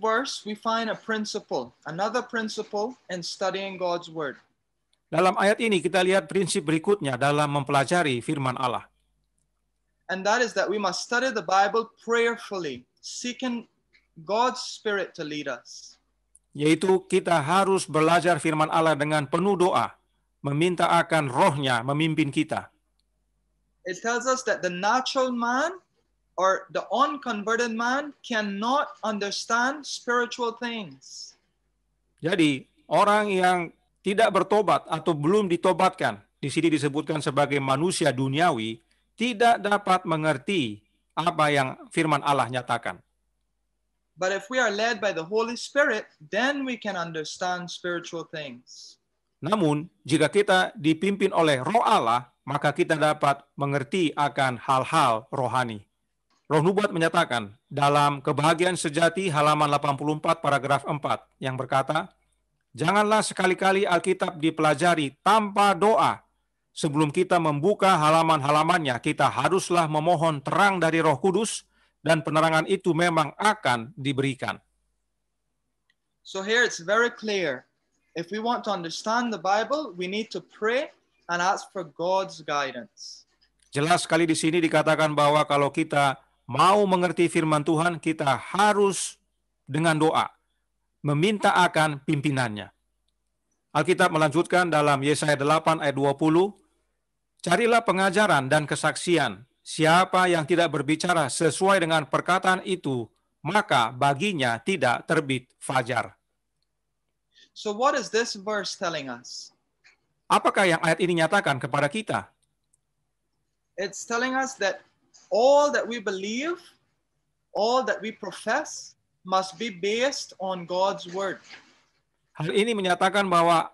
verse, we find a principle, another principle in studying God's word. Dalam ayat ini kita lihat prinsip berikutnya dalam mempelajari firman Allah. And that is that we must study the Bible prayerfully, seeking God's Spirit to lead us. Yaitu kita harus belajar firman Allah dengan penuh doa, meminta akan rohnya memimpin kita. It tells us that the natural man or the unconverted man cannot understand spiritual things. Jadi, orang yang tidak bertobat atau belum ditobatkan, di sini disebutkan sebagai manusia duniawi, tidak dapat mengerti apa yang firman Allah nyatakan. But if we are led by the Holy Spirit, then we can understand spiritual things. Namun, jika kita dipimpin oleh Roh Allah, maka kita dapat mengerti akan hal-hal rohani. Roh Nubuat menyatakan dalam Kebahagiaan Sejati halaman 84 paragraf 4 yang berkata, janganlah sekali-kali Alkitab dipelajari tanpa doa. Sebelum kita membuka halaman-halamannya, kita haruslah memohon terang dari Roh Kudus, dan penerangan itu memang akan diberikan. So here it's very clear. If we want to understand the Bible, we need to pray and ask for God's guidance. Jelas sekali di sini dikatakan bahwa kalau kita mau mengerti firman Tuhan, kita harus dengan doa meminta akan pimpinannya. Alkitab melanjutkan dalam Yesaya 8 ayat 20, carilah pengajaran dan kesaksian. Siapa yang tidak berbicara sesuai dengan perkataan itu, maka baginya tidak terbit fajar. So what is this verse telling us? Apakah yang ayat ini nyatakan kepada kita? It's telling us that all that we believe, all that we profess, must be based on God's word. Hal ini menyatakan bahwa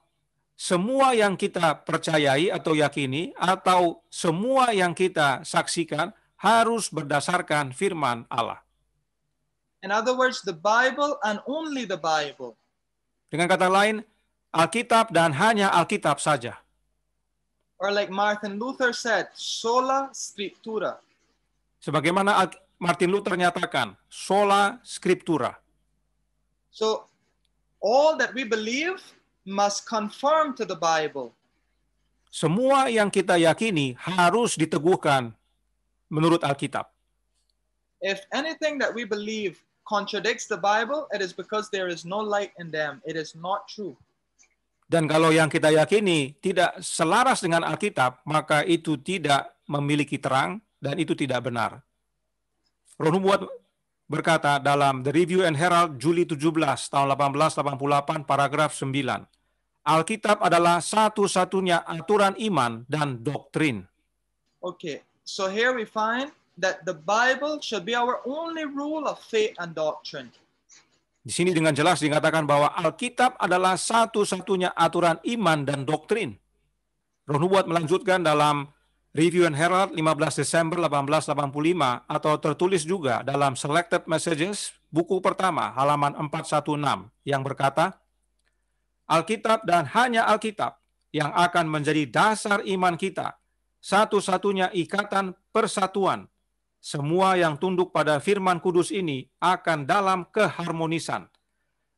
semua yang kita percayai atau yakini, atau semua yang kita saksikan, harus berdasarkan firman Allah. In other words, the Bible and only the Bible. Dengan kata lain, Alkitab dan hanya Alkitab saja. Or like Martin Luther said, sola scriptura. Sebagaimana Martin Luther nyatakan, sola scriptura. So all that we believe must conform to the Bible. semua yang kita yakini harus diteguhkan menurut Alkitab. If anything that we believe contradicts the Bible, it is because there is no light in them. It is not true. Dan kalau yang kita yakini tidak selaras dengan Alkitab, maka itu tidak memiliki terang dan itu tidak benar. Roh Nubuat berkata dalam The Review and Herald Juli 17 tahun 1888 paragraf 9, Alkitab adalah satu-satunya aturan iman dan doktrin. Okay, so here we find that the Bible should be our only rule of faith and doctrine. Di sini dengan jelas dikatakan bahwa Alkitab adalah satu-satunya aturan iman dan doktrin. Roh Nubuat melanjutkan dalam Review and Herald 15 Desember 1885 atau tertulis juga dalam Selected Messages buku pertama halaman 416 yang berkata, Alkitab dan hanya Alkitab yang akan menjadi dasar iman kita, satu-satunya ikatan persatuan. Semua yang tunduk pada firman kudus ini akan dalam keharmonisan.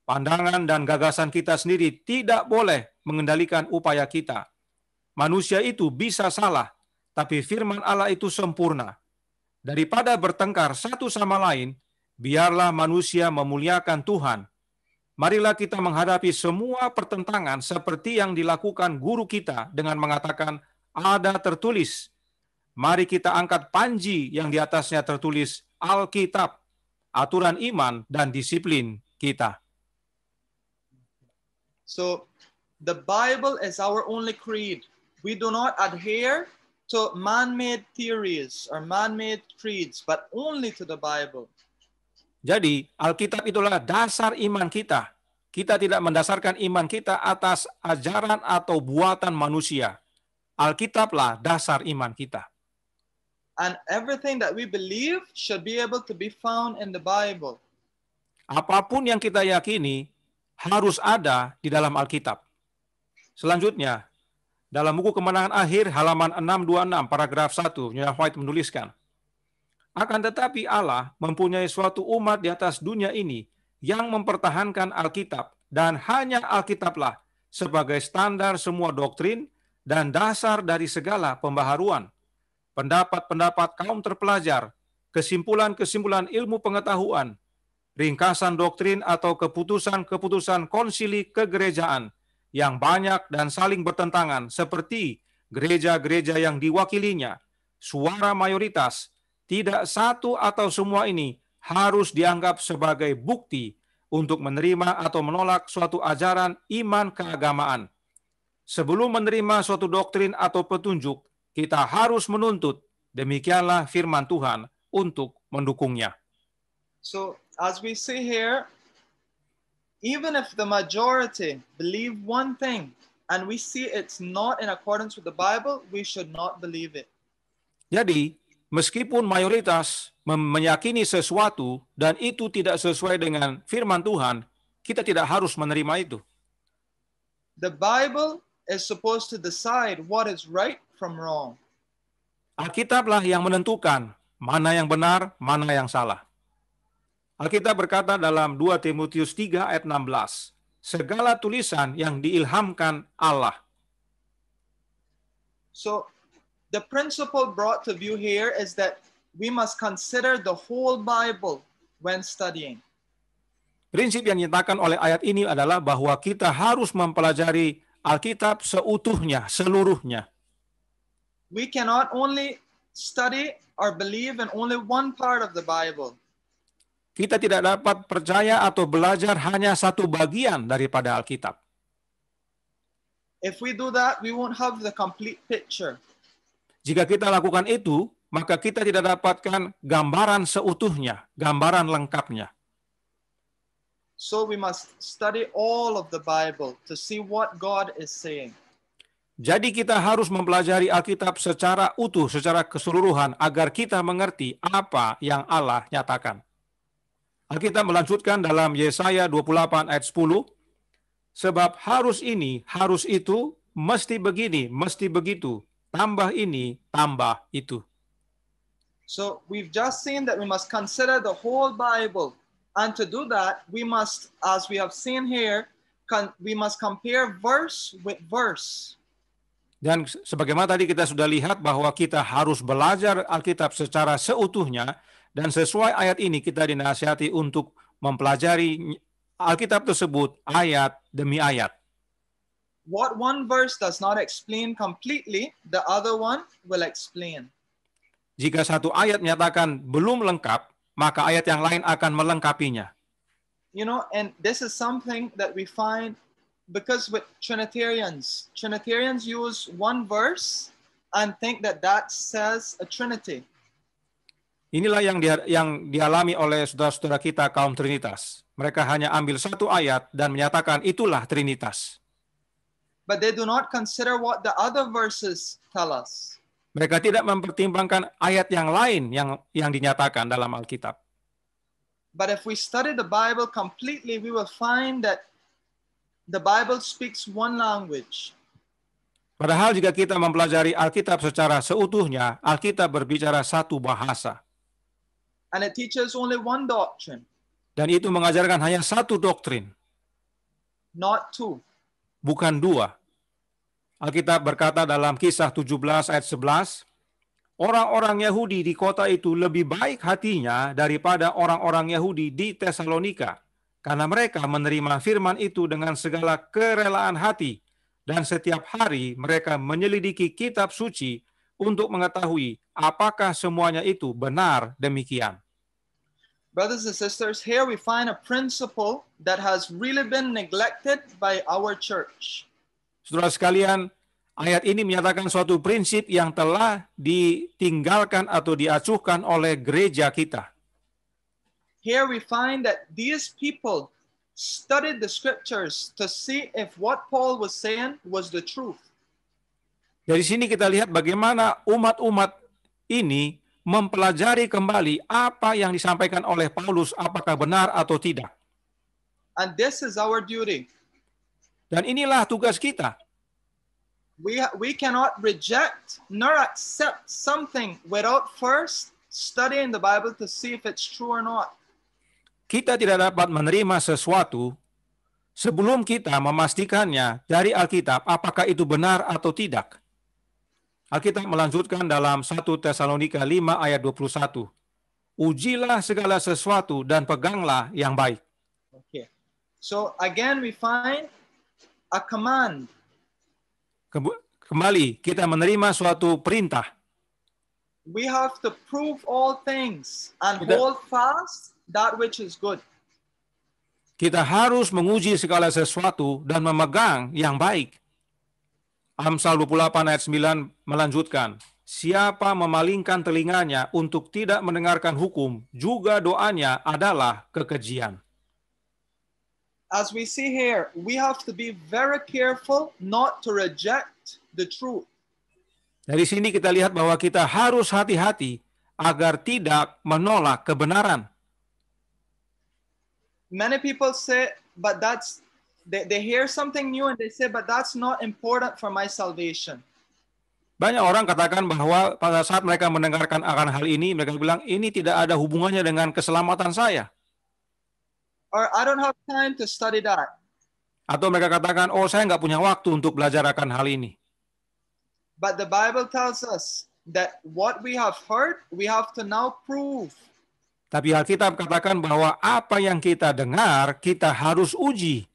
Pandangan dan gagasan kita sendiri tidak boleh mengendalikan upaya kita. Manusia itu bisa salah, tapi firman Allah itu sempurna. Daripada bertengkar satu sama lain, biarlah manusia memuliakan Tuhan. Marilah kita menghadapi semua pertentangan seperti yang dilakukan guru kita dengan mengatakan, ada tertulis. Mari kita angkat panji yang di atasnya tertulis Alkitab, aturan iman dan disiplin kita. So the Bible is our only creed. We do not adhere to man-made theories or man-made creeds, but only to the Bible. Jadi, Alkitab itulah dasar iman kita. Kita tidak mendasarkan iman kita atas ajaran atau buatan manusia. Alkitablah dasar iman kita. And everything that we believe should be able to be found in the Bible. Apapun yang kita yakini harus ada di dalam Alkitab. Selanjutnya, dalam buku Kemenangan Akhir halaman 626 paragraf 1, Nyonya White menuliskan, akan tetapi Allah mempunyai suatu umat di atas dunia ini yang mempertahankan Alkitab, dan hanya Alkitablah sebagai standar semua doktrin dan dasar dari segala pembaharuan. Pendapat-pendapat kaum terpelajar, kesimpulan-kesimpulan ilmu pengetahuan, ringkasan doktrin atau keputusan-keputusan konsili kegerejaan yang banyak dan saling bertentangan seperti gereja-gereja yang diwakilinya, suara mayoritas, tidak satu atau semua ini harus dianggap sebagai bukti untuk menerima atau menolak suatu ajaran iman keagamaan. Sebelum menerima suatu doktrin atau petunjuk, kita harus menuntut, demikianlah firman Tuhan, untuk mendukungnya. So, as we see here, even if the majority believe one thing and we see it's not in accordance with the Bible, we should not believe it. Jadi, meskipun mayoritas meyakini sesuatu dan itu tidak sesuai dengan firman Tuhan, kita tidak harus menerima itu. The Bible is supposed to decide what is right from wrong. Alkitablah yang menentukan mana yang benar, mana yang salah. Alkitab berkata dalam 2 Timotius 3 ayat 16, segala tulisan yang diilhamkan Allah. So, the principle brought to view here is that we must consider the whole Bible when studying. Prinsip yang dinyatakan oleh ayat ini adalah bahwa kita harus mempelajari Alkitab seutuhnya, seluruhnya. We cannot only study or believe in only one part of the Bible. Kita tidak dapat percaya atau belajar hanya satu bagian daripada Alkitab. If we do that, we won't have the complete picture. Jika kita lakukan itu, maka kita tidak dapatkan gambaran seutuhnya, gambaran lengkapnya. So we must study all of the Bible to see what God is saying. Jadi kita harus mempelajari Alkitab secara utuh, secara keseluruhan, agar kita mengerti apa yang Allah nyatakan. Alkitab melanjutkan dalam Yesaya 28 ayat 10, sebab harus ini, harus itu, mesti begini, mesti begitu, tambah ini, tambah itu. So we've just seen that we must consider the whole Bible. And to do that, we must, as we have seen here, we must compare verse with verse. Dan sebagaimana tadi kita sudah lihat bahwa kita harus belajar Alkitab secara seutuhnya, dan sesuai ayat ini kita dinasihati untuk mempelajari Alkitab tersebut ayat demi ayat. What one verse does not explain completely, the other one will explain. Jika satu ayat menyatakan belum lengkap, maka ayat yang lain akan melengkapinya. You know, and this is something that we find because with Trinitarians use one verse and think that that says a Trinity. Inilah yang dialami oleh saudara-saudara kita kaum Trinitas. Mereka hanya ambil satu ayat dan menyatakan itulah Trinitas. But they do not consider what the other verses tell us. Mereka tidak mempertimbangkan ayat yang lain yang dinyatakan dalam Alkitab. But if we study the Bible completely, we will find that the Bible speaks one language. Padahal jika kita mempelajari Alkitab secara seutuhnya, Alkitab berbicara satu bahasa. And it teaches only one doctrine, Dan itu mengajarkan hanya satu doktrin, not two. bukan dua. Alkitab berkata dalam Kisah 17 ayat 11, orang-orang Yahudi di kota itu lebih baik hatinya daripada orang-orang Yahudi di Tesalonika, karena mereka menerima firman itu dengan segala kerelaan hati, dan setiap hari mereka menyelidiki kitab suci untuk mengetahui apakah semuanya itu benar demikian. Brothers and sisters, here we find a principle that has really been neglected by our church. Saudara sekalian, ayat ini menyatakan suatu prinsip yang telah ditinggalkan atau diacuhkan oleh gereja kita. Here we find that these people studied the scriptures to see if what Paul was saying was the truth. Dari sini kita lihat bagaimana umat-umat ini mempelajari kembali apa yang disampaikan oleh Paulus, apakah benar atau tidak. And this is our duty. Dan inilah tugas kita. We cannot reject nor accept something without first studying the Bible to see if it's true or not. Kita tidak dapat menerima sesuatu sebelum kita memastikannya dari Alkitab apakah itu benar atau tidak. Alkitab melanjutkan dalam 1 Tesalonika 5 ayat 21. Ujilah segala sesuatu dan peganglah yang baik. Okay. So again we find a command. Kembali kita menerima suatu perintah. We have to prove all things and hold fast that which is good. Kita harus menguji segala sesuatu dan memegang yang baik. Amsal 28 ayat 9 melanjutkan, siapa memalingkan telinganya untuk tidak mendengarkan hukum, juga doanya adalah kekejian. As we see here, we have to be very careful not to reject the truth. Dari sini kita lihat bahwa kita harus hati-hati agar tidak menolak kebenaran. Many people say, but they hear something new and they say, but that's not important for my salvation. Banyak orang katakan bahwa pada saat mereka mendengarkan akan hal ini, mereka bilang ini tidak ada hubungannya dengan keselamatan saya. Or I don't have time to study that. Atau mereka katakan, oh saya nggak punya waktu untuk belajar akan hal ini. But the Bible tells us that what we have heard, we have to now prove. Tapi Alkitab katakan bahwa apa yang kita dengar, kita harus uji.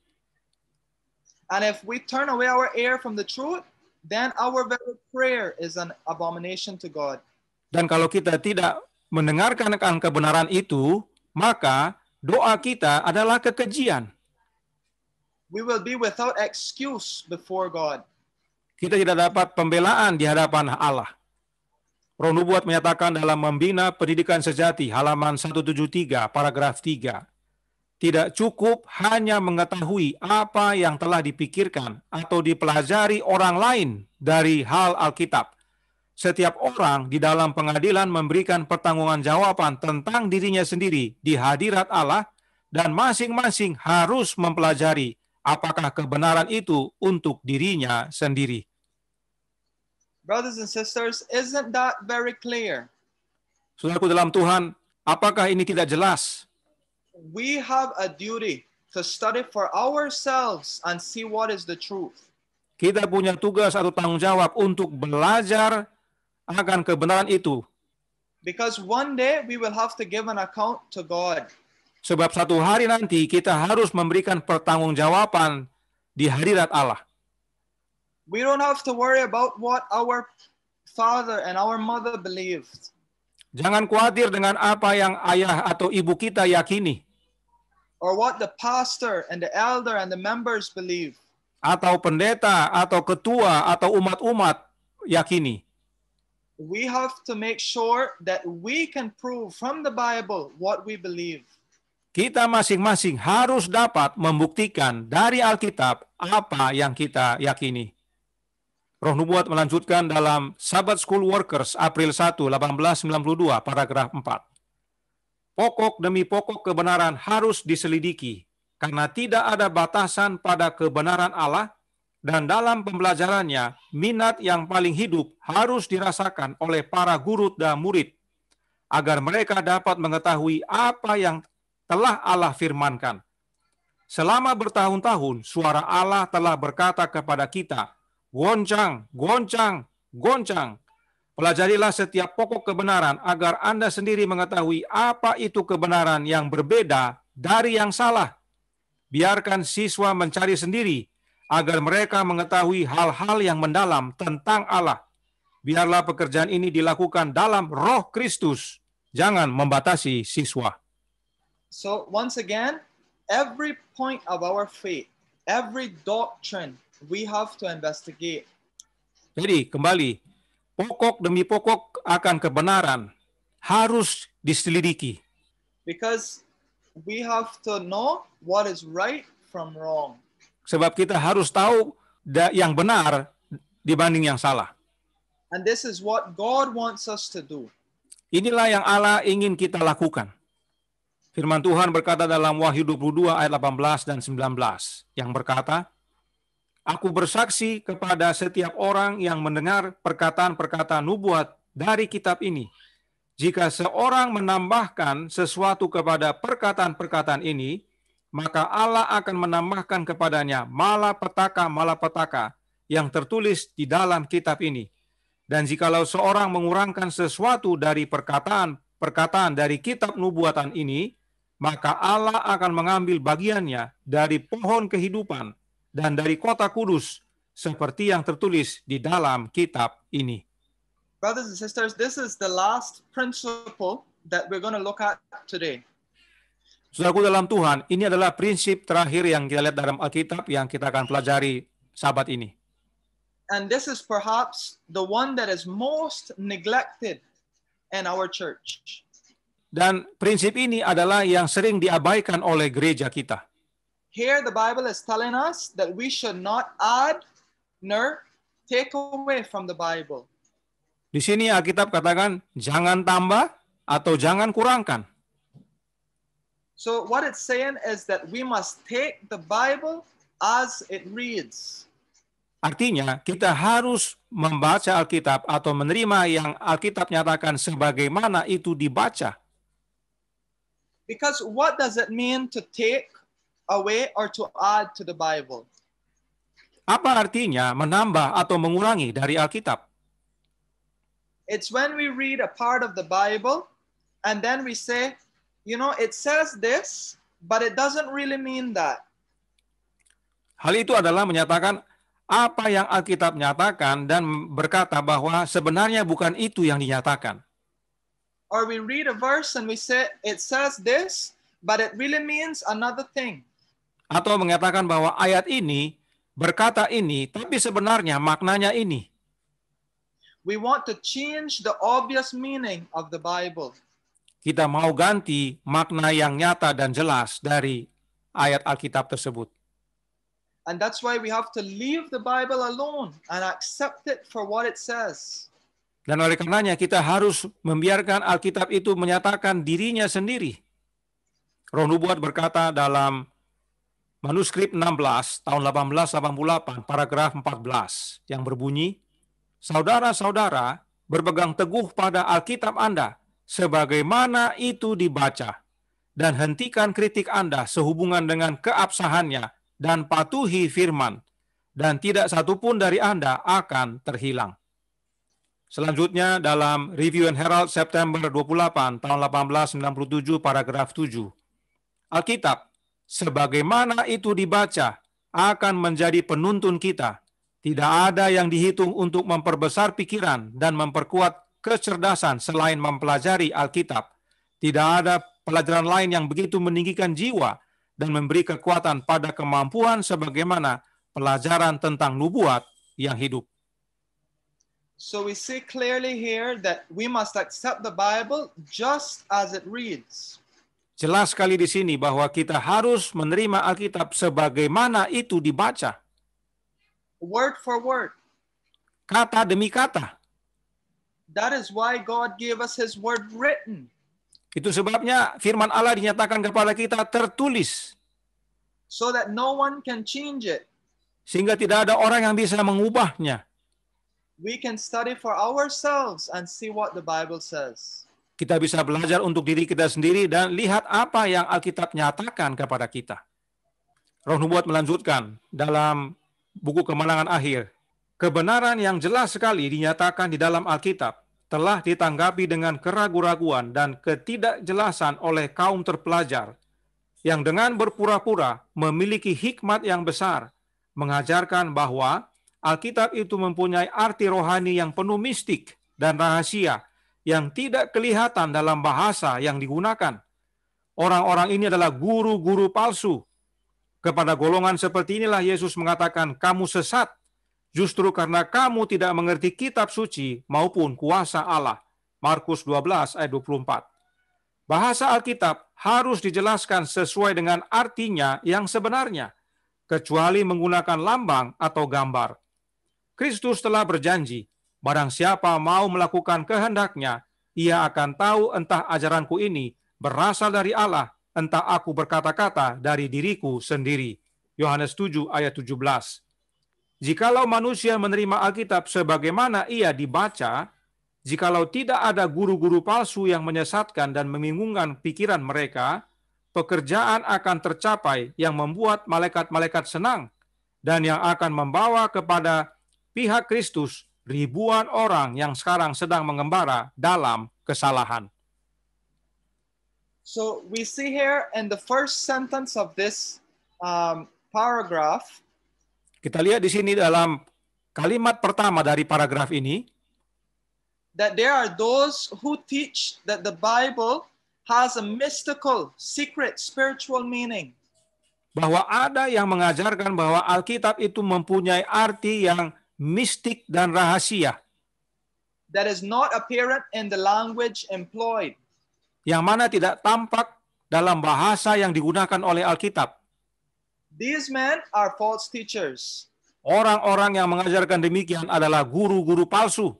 And if we turn away our ear from the truth, then our very prayer is an abomination to God. Dan kalau kita tidak mendengarkan akan kebenaran itu, maka doa kita adalah kekejian. We will be without excuse before God. Kita tidak dapat pembelaan di hadapan Allah. Roh Nubuat menyatakan dalam Membina Pendidikan Sejati, halaman 173, paragraf 3. Tidak cukup hanya mengetahui apa yang telah dipikirkan atau dipelajari orang lain dari hal Alkitab. Setiap orang di dalam pengadilan memberikan pertanggungjawaban tentang dirinya sendiri di hadirat Allah, dan masing-masing harus mempelajari apakah kebenaran itu untuk dirinya sendiri. Brothers and sisters, isn't that very clear? Saudaraku dalam Tuhan, apakah ini tidak jelas? We have a duty to study for ourselves and see what is the truth. kita punya tugas atau tanggung jawab untuk belajar akan kebenaran itu. Because one day we will have to give an account to God. Sebab satu hari nanti kita harus memberikan pertanggungjawaban di hadirat Allah. We don't have to worry about what our father and our mother believed. Jangan khawatir dengan apa yang ayah atau ibu kita yakini, Or what the pastor and the elder and the members believe. atau pendeta, atau ketua, atau umat-umat yakini. We have to make sure that we can prove from the Bible what we believe. Kita masing-masing harus dapat membuktikan dari Alkitab apa yang kita yakini. Roh Nubuat melanjutkan dalam Sabbath School Workers April 1, 1892, paragraf 4. Pokok demi pokok kebenaran harus diselidiki, karena tidak ada batasan pada kebenaran Allah, dan dalam pembelajarannya, minat yang paling hidup harus dirasakan oleh para guru dan murid, agar mereka dapat mengetahui apa yang telah Allah firmankan. Selama bertahun-tahun, suara Allah telah berkata kepada kita, goncang, goncang, goncang. Pelajarilah setiap pokok kebenaran agar Anda sendiri mengetahui apa itu kebenaran yang berbeda dari yang salah. Biarkan siswa mencari sendiri agar mereka mengetahui hal-hal yang mendalam tentang Allah. Biarlah pekerjaan ini dilakukan dalam Roh Kristus. Jangan membatasi siswa. So once again, every point of our faith, every doctrine, we have to investigate. Jadi kembali, pokok demi pokok akan kebenaran harus diselidiki. Because we have to know what is right from wrong. Sebab kita harus tahu yang benar dibanding yang salah. And this is what God wants us to do. Inilah yang Allah ingin kita lakukan. Firman Tuhan berkata dalam Wahyu 22 ayat 18 dan 19 yang berkata, Aku bersaksi kepada setiap orang yang mendengar perkataan-perkataan nubuat dari kitab ini. Jika seorang menambahkan sesuatu kepada perkataan-perkataan ini, maka Allah akan menambahkan kepadanya malapetaka yang tertulis di dalam kitab ini. Dan jikalau seorang mengurangkan sesuatu dari perkataan dari kitab nubuatan ini, maka Allah akan mengambil bagiannya dari pohon kehidupan dan dari kota kudus, seperti yang tertulis di dalam kitab ini. Brothers and sisters, this is the last principle that we're going to look at today. Saudaraku dalam Tuhan, ini adalah prinsip terakhir yang kita lihat dalam Alkitab yang kita akan pelajari sabat ini. And this is perhaps the one that is most neglected in our church. Dan prinsip ini adalah yang sering diabaikan oleh gereja kita. Here the Bible is telling us that we should not add nor take away from the Bible. Di sini Alkitab katakan jangan tambah atau jangan kurangkan. So what it's saying is that we must take the Bible as it reads. Artinya kita harus membaca Alkitab atau menerima yang Alkitab nyatakan sebagaimana itu dibaca. Because what does it mean to take away or to add to the Bible? Apa artinya menambah atau mengurangi dari Alkitab? It's when we read a part of the Bible and then we say, you know, it says this, but it doesn't really mean that. Hal itu adalah menyatakan apa yang Alkitab nyatakan dan berkata bahwa sebenarnya bukan itu yang dinyatakan. Or we read a verse and we say, it says this, but it really means another thing. Atau mengatakan bahwa ayat ini berkata ini, tapi sebenarnya maknanya ini. We want to change the obvious meaning of the Bible. Kita mau ganti makna yang nyata dan jelas dari ayat Alkitab tersebut. And that's why we have to leave the Bible alone and accept it for what it says. Dan oleh karenanya kita harus membiarkan Alkitab itu menyatakan dirinya sendiri. Roh Nubuat berkata dalam manuskrip 16 tahun 1888 paragraf 14 yang berbunyi, Saudara-saudara berpegang teguh pada Alkitab Anda sebagaimana itu dibaca, dan hentikan kritik Anda sehubungan dengan keabsahannya dan patuhi firman. dan tidak satupun dari Anda akan terhilang. Selanjutnya dalam Review and Herald September 28 tahun 1897 paragraf 7. Alkitab, sebagaimana itu dibaca, akan menjadi penuntun kita. Tidak ada yang dihitung untuk memperbesar pikiran dan memperkuat kecerdasan selain mempelajari Alkitab. Tidak ada pelajaran lain yang begitu meninggikan jiwa dan memberi kekuatan pada kemampuan sebagaimana pelajaran tentang nubuat yang hidup. So we see clearly here that we must accept the Bible just as it reads. Jelas sekali di sini bahwa kita harus menerima Alkitab sebagaimana itu dibaca. Word for word. Kata demi kata. That is why God gave us his word written. Itu sebabnya firman Allah dinyatakan kepada kita tertulis. So that no one can change it. Sehingga tidak ada orang yang bisa mengubahnya. We can study for ourselves and see what the Bible says. Kita bisa belajar untuk diri kita sendiri dan lihat apa yang Alkitab nyatakan kepada kita. Roh Nubuat melanjutkan dalam buku Kemenangan Akhir. Kebenaran yang jelas sekali dinyatakan di dalam Alkitab telah ditanggapi dengan keraguan-raguan dan ketidakjelasan oleh kaum terpelajar yang dengan berpura-pura memiliki hikmat yang besar, mengajarkan bahwa Alkitab itu mempunyai arti rohani yang penuh mistik dan rahasia yang tidak kelihatan dalam bahasa yang digunakan. Orang-orang ini adalah guru-guru palsu. Kepada golongan seperti inilah Yesus mengatakan, kamu sesat, justru karena kamu tidak mengerti kitab suci maupun kuasa Allah. Markus 12 ayat 24. Bahasa Alkitab harus dijelaskan sesuai dengan artinya yang sebenarnya, kecuali menggunakan lambang atau gambar. Kristus telah berjanji, barang siapa mau melakukan kehendaknya, ia akan tahu entah ajaranku ini berasal dari Allah, entah aku berkata-kata dari diriku sendiri. Yohanes 7 ayat 17. Jikalau manusia menerima Alkitab sebagaimana ia dibaca, jikalau tidak ada guru-guru palsu yang menyesatkan dan membingungkan pikiran mereka, pekerjaan akan tercapai yang membuat malaikat-malaikat senang dan yang akan membawa kepada pihak Kristus ribuan orang yang sekarang sedang mengembara dalam kesalahan. So we see here in the first sentence of this paragraph. Kita lihat di sini dalam kalimat pertama dari paragraf ini, that there are those who teach that the Bible has a mystical, secret, spiritual meaning. Bahwa ada yang mengajarkan bahwa Alkitab itu mempunyai arti yang mistik dan rahasia. That is not apparent in the language employed. Yang mana tidak tampak dalam bahasa yang digunakan oleh Alkitab. These men are false teachers. Orang-orang yang mengajarkan demikian adalah guru-guru palsu.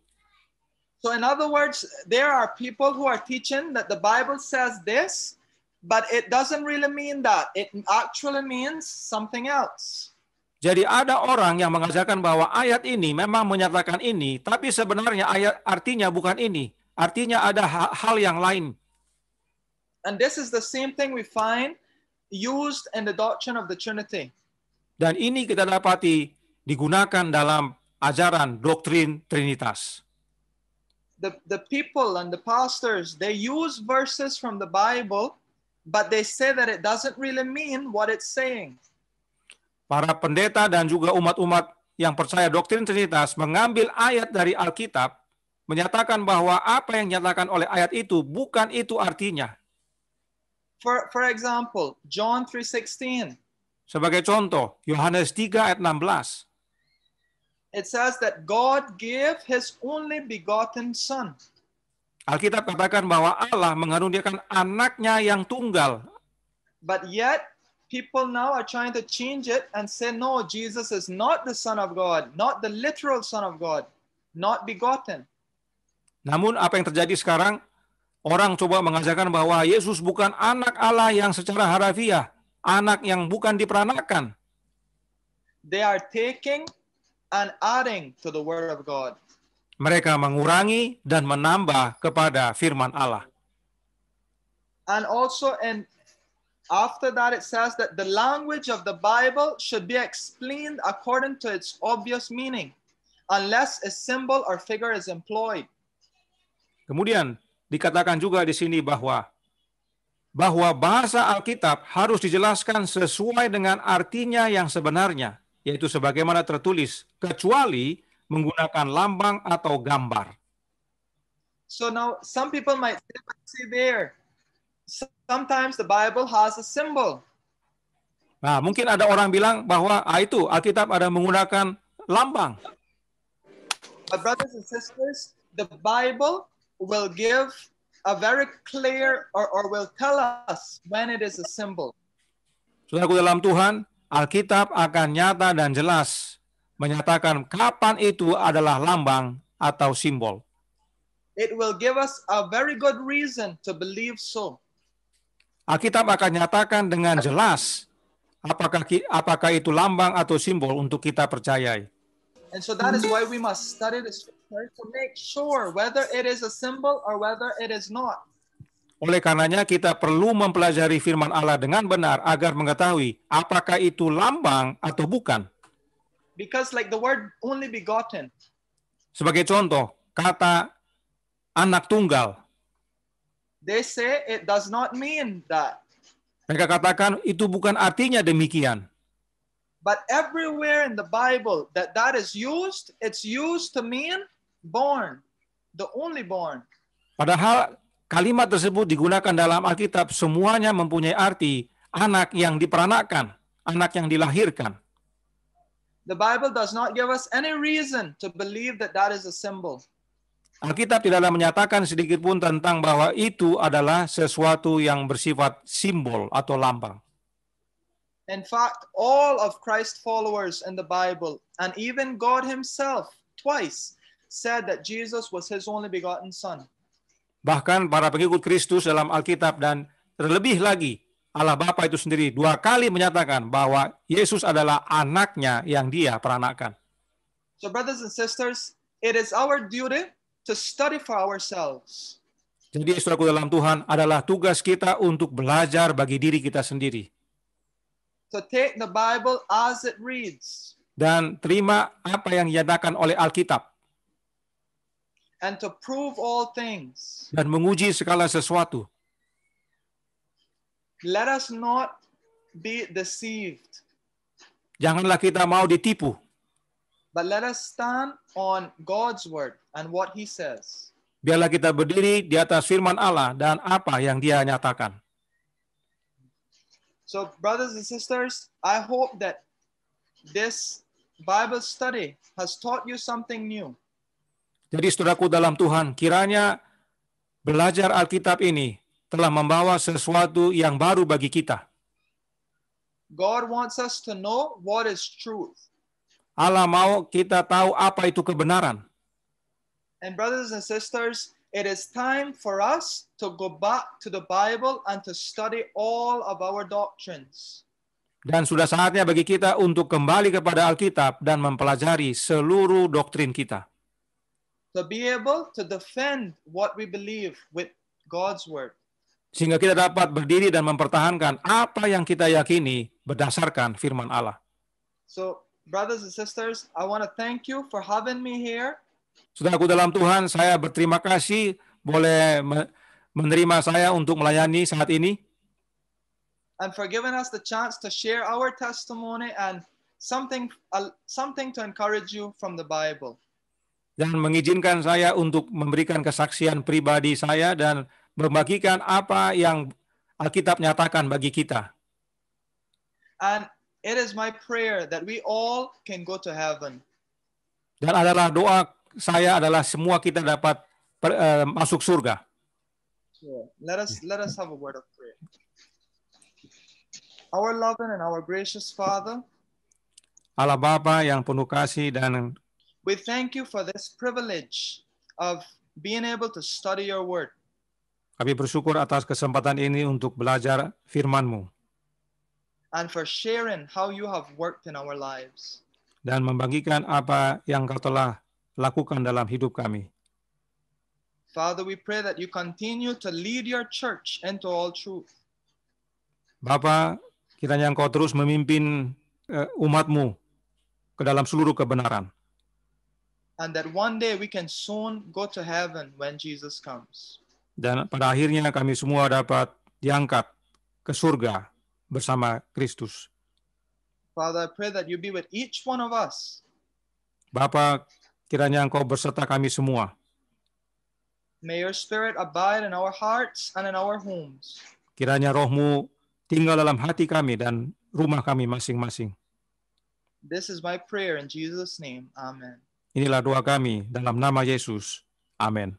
So in other words, there are people who are teaching that the Bible says this, but it doesn't really mean that. It actually means something else. Jadi ada orang yang mengajarkan bahwa ayat ini memang menyatakan ini, tapi sebenarnya ayat artinya bukan ini. Artinya ada hal yang lain. And this is the same thing we find used in the doctrine of the Trinity. Dan ini kita dapati digunakan dalam ajaran doktrin Trinitas. The people and the pastors, they use verses from the Bible, but they say that it doesn't really mean what it's saying. Para pendeta dan juga umat-umat yang percaya doktrin Trinitas mengambil ayat dari Alkitab, menyatakan bahwa apa yang dinyatakan oleh ayat itu bukan itu artinya. For example, John 3:16. Sebagai contoh, Yohanes 3 ayat 16. It says that God gave his only begotten son. Alkitab katakan bahwa Allah mengaruniakan anaknya yang tunggal. But yet, people now are trying to change it and say, no, Jesus is not the Son of God, not the literal Son of God, not begotten. Namun apa yang terjadi sekarang, orang coba mengajarkan bahwa Yesus bukan anak Allah yang secara harafiah, anak yang bukan diperanakan. They are taking and adding to the Word of God. Mereka mengurangi dan menambah kepada firman Allah. And also in After that, it says that the language of the Bible should be explained according to its obvious meaning, unless a symbol or figure is employed. Kemudian dikatakan juga di sini bahwa bahasa Alkitab harus dijelaskan sesuai dengan artinya yang sebenarnya, yaitu sebagaimana tertulis, kecuali menggunakan lambang atau gambar. So now some people might say there, sometimes the Bible has a symbol. Nah, mungkin ada orang bilang bahwa itu Alkitab ada menggunakan lambang. But brothers and sisters, the Bible will give a very clear or will tell us when it is a symbol. Saudaraku dalam Tuhan, Alkitab akan nyata dan jelas menyatakan kapan itu adalah lambang atau simbol. It will give us a very good reason to believe so. Alkitab akan nyatakan dengan jelas apakah itu lambang atau simbol untuk kita percayai. And so that is why we must study the scripture to make sure whether it is a symbol or whether it is not. Oleh karenanya kita perlu mempelajari firman Allah dengan benar agar mengetahui apakah itu lambang atau bukan. Because like the word only begotten, Sebagai contoh, kata anak tunggal. they say it does not mean that. Mereka katakan itu bukan artinya demikian. But everywhere in the Bible that is used, it's used to mean born, the only born. Padahal kalimat tersebut digunakan dalam Alkitab semuanya mempunyai arti anak yang diperanakkan, anak yang dilahirkan. The Bible does not give us any reason to believe that is a symbol. Alkitab tidaklah menyatakan sedikit pun tentang bahwa itu adalah sesuatu yang bersifat simbol atau lambang. In fact, all of Christ's followers in the Bible, and even God himself, twice said that Jesus was his only begotten son. Bahkan para pengikut Kristus dalam Alkitab dan terlebih lagi Allah Bapa itu sendiri 2 kali menyatakan bahwa Yesus adalah anaknya yang dia peranakkan. So brothers and sisters, it is our duty to study for ourselves. Jadi saudaraku dalam Tuhan, adalah tugas kita untuk belajar bagi diri kita sendiri. To take the Bible as it reads. Dan terima apa yang dinyatakan oleh Alkitab. And to prove all things. Dan menguji segala sesuatu. Let us not be deceived. Janganlah kita mau ditipu. But let us stand on God's word and what he says. Biarlah kita berdiri di atas firman Allah dan apa yang dia nyatakan. So brothers and sisters, I hope that this Bible study has taught you something new. Jadi saudaraku dalam Tuhan, kiranya belajar Alkitab ini telah membawa sesuatu yang baru bagi kita. God wants us to know what is truth. Allah mau kita tahu apa itu kebenaran. And brothers and sisters, it is time for us to go back to the Bible and to study all of our doctrines. Dan sudah saatnya bagi kita untuk kembali kepada Alkitab dan mempelajari seluruh doktrin kita. To be able to defend what we believe with God's word. Sehingga kita dapat berdiri dan mempertahankan apa yang kita yakini berdasarkan firman Allah. So, brothers and sisters, I want to thank you for having me here. Saudaraku dalam Tuhan, saya berterima kasih boleh menerima saya untuk melayani saat ini. And for giving us the chance to share our testimony and something to encourage you from the Bible. Dan mengizinkan saya untuk memberikan kesaksian pribadi saya dan membagikan apa yang Alkitab nyatakan bagi kita. And it is my prayer that we all can go to heaven. Dan adalah doa saya adalah semua kita dapat masuk surga. Sure. Let us have a word of prayer. Our loving and our gracious Father, Allah Bapa yang penuh kasih dan we thank you for this privilege of being able to study your word. kami bersyukur atas kesempatan ini untuk belajar firman-Mu. And for sharing how you have worked in our lives. Dan membagikan apa yang Kau telah lakukan dalam hidup kami. Father, we pray that you continue to lead your church into all truth. Bapa, kiranya Engkau terus memimpin umat-Mu ke dalam seluruh kebenaran. And that one day we can soon go to heaven when Jesus comes. Dan pada akhirnya kami semua dapat diangkat ke surga bersama Kristus. Father, I pray that you be with each one of us. Bapa, kiranya Engkau berserta kami semua. May your spirit abide in our hearts and in our homes. Kiranya Roh-Mu tinggal dalam hati kami dan rumah kami masing-masing. This is my prayer in Jesus' name. Amen. Inilah doa kami dalam nama Yesus. Amin.